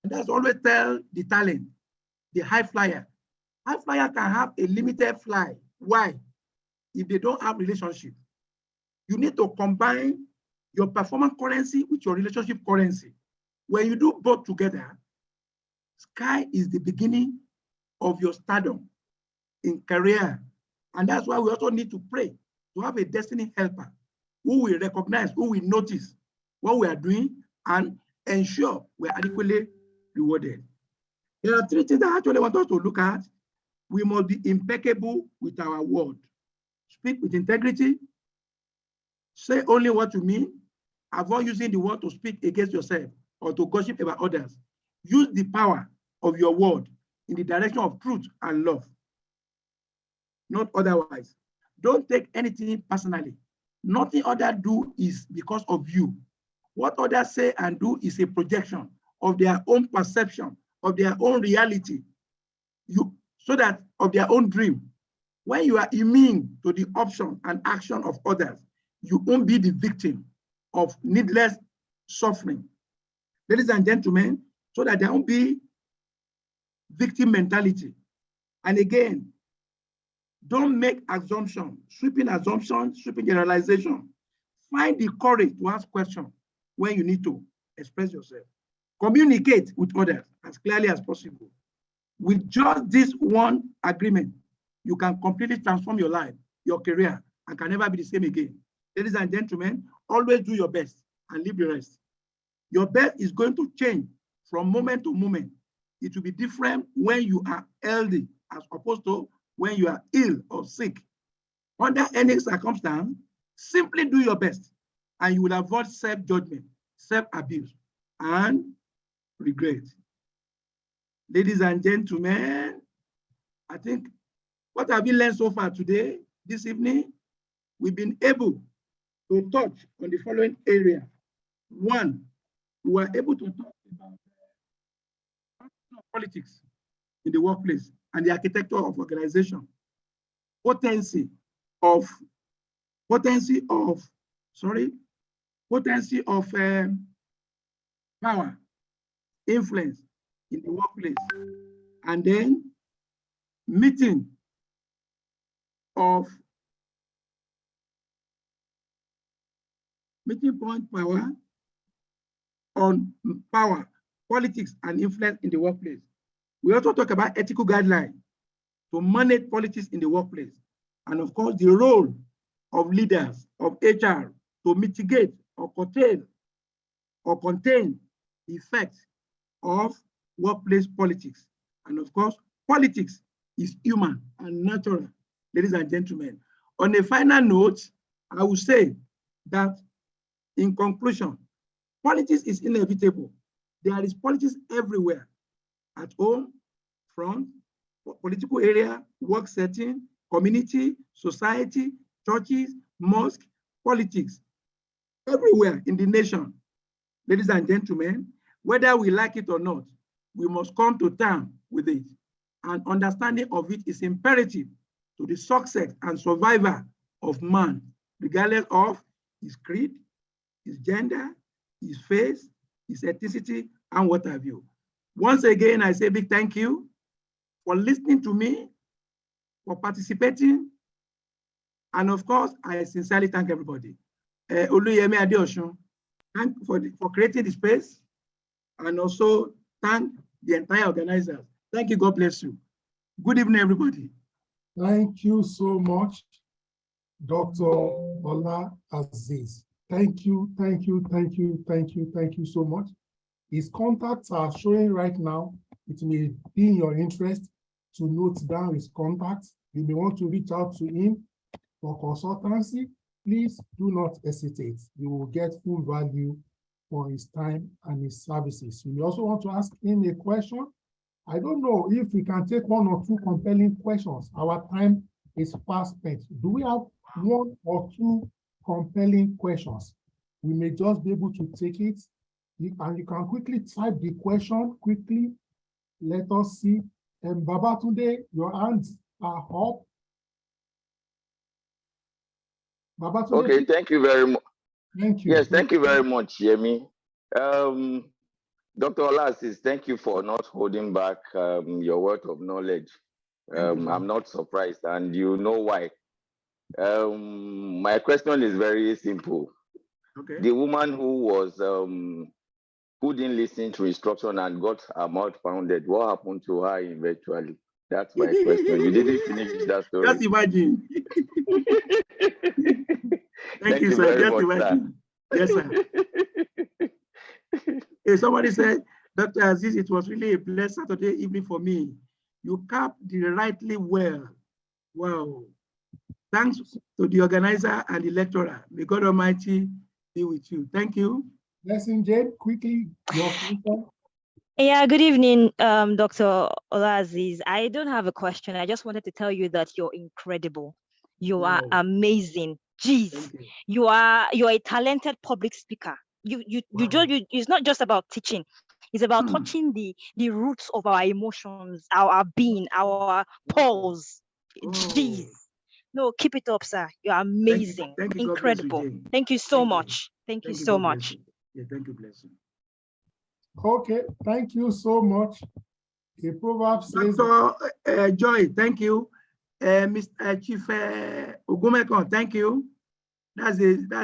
And that's always tell the talent, the high flyer. High flyer can have a limited fly. Why? If they don't have relationship. You need to combine your performance currency with your relationship currency. When you do both together, sky is the beginning of your stardom in career. And that's why we also need to pray to have a destiny helper who will recognize, who will notice what we are doing and ensure we are adequately rewarded. There are three things that I actually want us to look at. We must be impeccable with our word. Speak with integrity. Say only what you mean. Avoid using the word to speak against yourself or to gossip about others. Use the power of your word in the direction of truth and love, not otherwise. Don't take anything personally. Nothing others do is because of you. What others say and do is a projection of their own perception, of their own reality, so that of their own dream. When you are immune to the option and action of others, you won't be the victim of needless suffering. Ladies and gentlemen, so that there won't be victim mentality. And again, don't make assumptions, sweeping generalization. Find the courage to ask questions when you need to express yourself. Communicate with others as clearly as possible. With just this one agreement, you can completely transform your life, your career, and can never be the same again. Ladies and gentlemen, always do your best and leave the rest. Your best is going to change from moment to moment. It will be different when you are healthy as opposed to when you are ill or sick. Under any circumstance, simply do your best and you will avoid self-judgment, self-abuse, and regret. Ladies and gentlemen, I think what have we learned so far today, this evening? We've been able to touch on the following area. One, we were able to talk about politics in the workplace and the architecture of organization, potency of power, influence, in the workplace. And then meeting point power on power, politics, and influence in the workplace. We also talk about ethical guidelines to manage politics in the workplace. And of course, the role of leaders of HR to mitigate or curtail or contain the effects of workplace politics. And of course, politics is human and natural, ladies and gentlemen. On a final note, I will say that in conclusion, politics is inevitable. There is politics everywhere, at home, front, political area, work setting, community, society, churches, mosque, politics, everywhere in the nation. Ladies and gentlemen, whether we like it or not, we must come to terms with it. And understanding of it is imperative to the success and survival of man, regardless of his creed, his gender, his faith, his ethnicity, and what have you. Once again, I say a big thank you for listening to me, for participating, and of course, I sincerely thank everybody. Oluyemi Adeosun, thank you for creating the space, and also thank the entire organizers. Thank you, God bless you. Good evening, everybody. Thank you so much, Dr. Ola Azeez. Thank you so much. His contacts are showing right now. It may be in your interest to note down his contacts. You may want to reach out to him for consultancy. Please do not hesitate. You will get full value for his time and his services. You may also want to ask him a question. I don't know if we can take one or two compelling questions. Our time is fast spent. Do we have one or two compelling questions? We may just be able to take it. And you can quickly type the question quickly. Let us see. And Babatunde, your hands are up. Babatunde, okay, thank you very much. Thank you. Yes, thank you very much, Yemi. Dr. Ola Azeez, thank you for not holding back your wealth of knowledge. I'm not surprised, and you know why. My question is very simple. Okay. The woman who didn't listen to instruction and got her mouth pounded, what happened to her eventually? That's my question. You didn't finish that story. Just imagine. Thank you, sir. very Just much, imagine. sir. Yes, sir. Hey, somebody said, Dr. Azeez, it was really a blessed Saturday evening for me. You capped the rightly well. Wow. Thanks to the organizer and the lecturer. May God Almighty be with you. Thank you. Blessing Jane, quickly, your question. Yeah, good evening, Dr. Ola Azeez. I don't have a question. I just wanted to tell you that you're incredible. You are amazing. Jeez, you are a talented public speaker. It's not just about teaching. It's about touching the roots of our emotions, our being, our pulse. Jeez. No, keep it up, sir. You're amazing. Thank you. Incredible. You, thank you so much. Thank you so much. Yeah, thank you, bless you. Okay, thank you so much. The proverb says, Dr. Joy, thank you. Mr. Chief Ogumekon, thank you. That's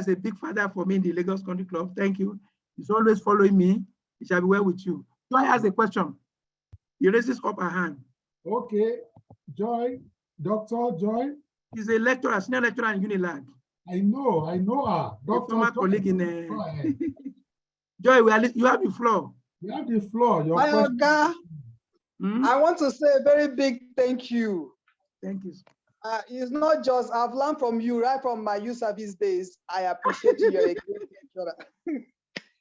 a big father for me in the Lagos Country Club. Thank you. He's always following me. It shall be well with you. Joy has a question. He raises up her hand. Okay, Joy, Dr. Joy. She's a lecturer, senior lecturer in Unilag. I know her. Dr. Former colleague in Joy, you have the floor. You have the floor. My Oga, I want to say a very big thank you. Thank you. It's not just, I've learned from you right from my youth service days. I appreciate you. You're a great lecturer.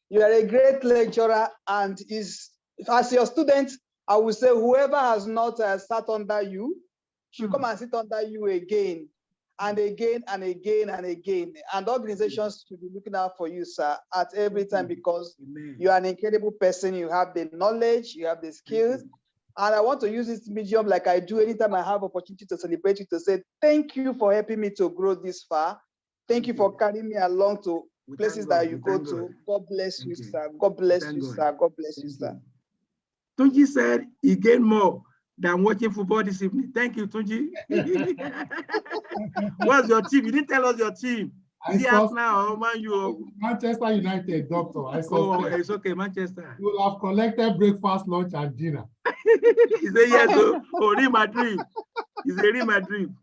You are a great lecturer, and as your student, I would say whoever has not sat under you should come and sit under you again and again and again and again. And organizations should be looking out for you, sir, at every time, because you are an incredible person. You have the knowledge, you have the skills. And I want to use this medium like I do anytime I have opportunity to celebrate you, to say thank you for helping me to grow this far. Thank you for carrying me along to places that you go to. God bless you, sir. God bless you, sir. God bless you, sir. Tunji said he gained more than watching football this evening. Thank you, Tunji. What's your team? You didn't tell us your team. Is it Arsenal or Man U? Manchester United, doctor. Oh, it's okay, Manchester. You will have collected breakfast, lunch, and dinner. He said yes. Oh, read my dream. He said read my dream.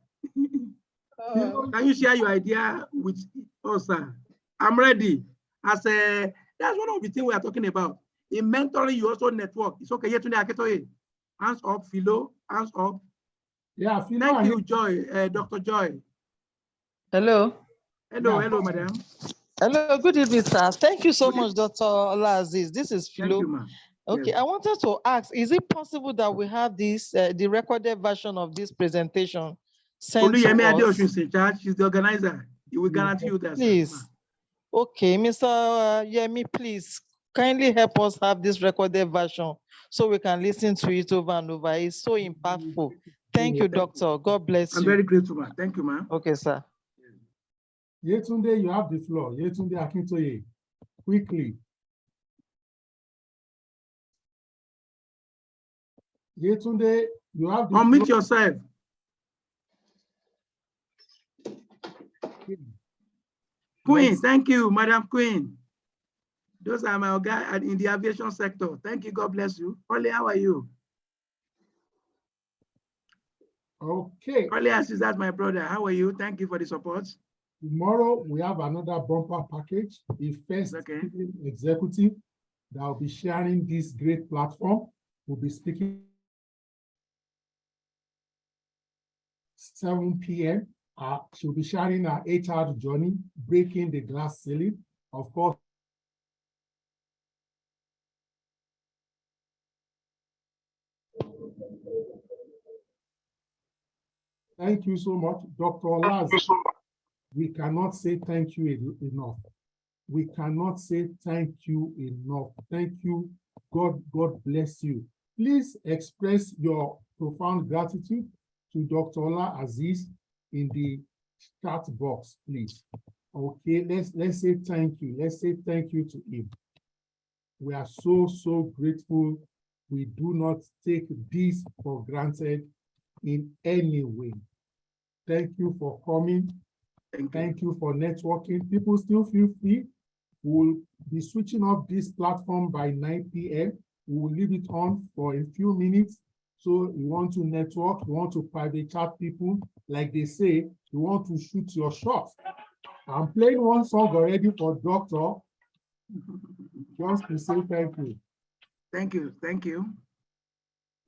Can you share your idea with us, sir? I'm ready. That's one of the things we are talking about. In mentoring, you also network. It's okay. Hands up, Philo. Hands up. Yeah, Philo. Thank you, Joy. Dr. Joy. Hello. Hello, Yeah. hello, madam. Hello, good evening, sir. Thank you so much, Dr. Azeez. This is Philo. Thank you, ma'am. Okay, Yes. I wanted to ask, is it possible that we have this, the recorded version of this presentation sent to us? She's the organizer. He will guarantee you that. Please. Okay, Mr. Yemi, please kindly help us have this recorded version so we can listen to it over and over. It's so impactful. Thank you, doctor. God bless you. I'm very grateful, ma'am. Thank you, ma'am. Okay, sir. Yetunde, you have the floor. Yetunde Akintoye, quickly. Yetunde, you have the Unmute floor. yourself. Queen, thank you, Madam Queen. Those are my guys in the aviation sector. Thank you. God bless you. Oli, how are you? Okay. Oli Azeez, that's my brother. How are you? Thank you for the support. Tomorrow, we have another bumper package. The first executive that will be sharing this great platform will be speaking 7 p.m. She'll be sharing her HR journey, breaking the glass ceiling. Of course, thank you so much, Dr. Olaz. We cannot say thank you enough. We cannot say thank you enough. Thank you. God bless you. Please express your profound gratitude to Dr. Ola Azeez in the chat box, please. Okay, let's say thank you. Let's say thank you to him. We are so grateful. We do not take this for granted in any way. Thank you for coming. Thank you for networking. People still feel free. We'll be switching off this platform by 9 p.m. We will leave it on for a few minutes. So you want to network, you want to private chat people, like they say, you want to shoot your shot. I'm playing one song already for Doctor, just to say thank you. Thank you, thank you.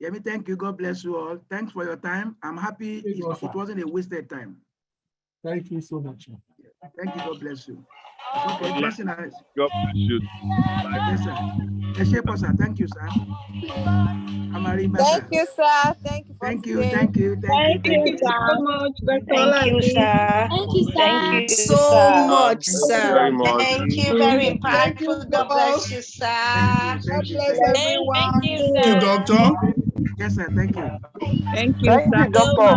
Yemi, thank you. God bless you all. Thanks for your time. I'm happy it wasn't a wasted time. Thank you so much. Thank you. God bless you. Okay, blessing us. God bless you. Yes, sir. Thank you, sir. Thank you, sir. Thank you for thank today. Thank you so much, Thank you, sir. Thank you, sir. Thank you so much, Thank sir. you very much. Thank you, very Thank you, impactful. God boss. bless you, sir. God bless everyone. Thank you, Thank sir. you, doctor. Yes, sir. Thank you. Thank you, Thank sir. you, doctor.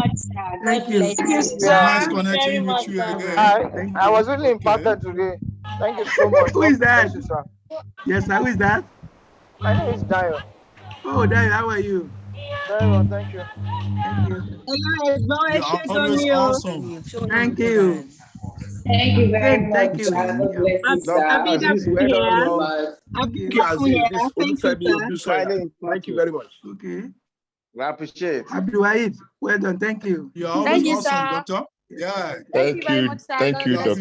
Thank you. Thank you, Thank sir. Nice connecting with you again. I was really impacted today. Thank you so much. Who is that? Bless you, sir. Yes, sir. Who is that? My name is Dayo. Oh, Dayo, how are you? Very well, thank you. Thank you. You're always awesome. Thank you. Thank you very much. Thank you. God bless you, sir. Azeez, well done. Thank you. Azeez, this thank you very much. Okay. We appreciate. Abdulwahid, well done. Thank you. You're always awesome, doctor. Yeah. Thank you very much, sir. Thank you, doctor.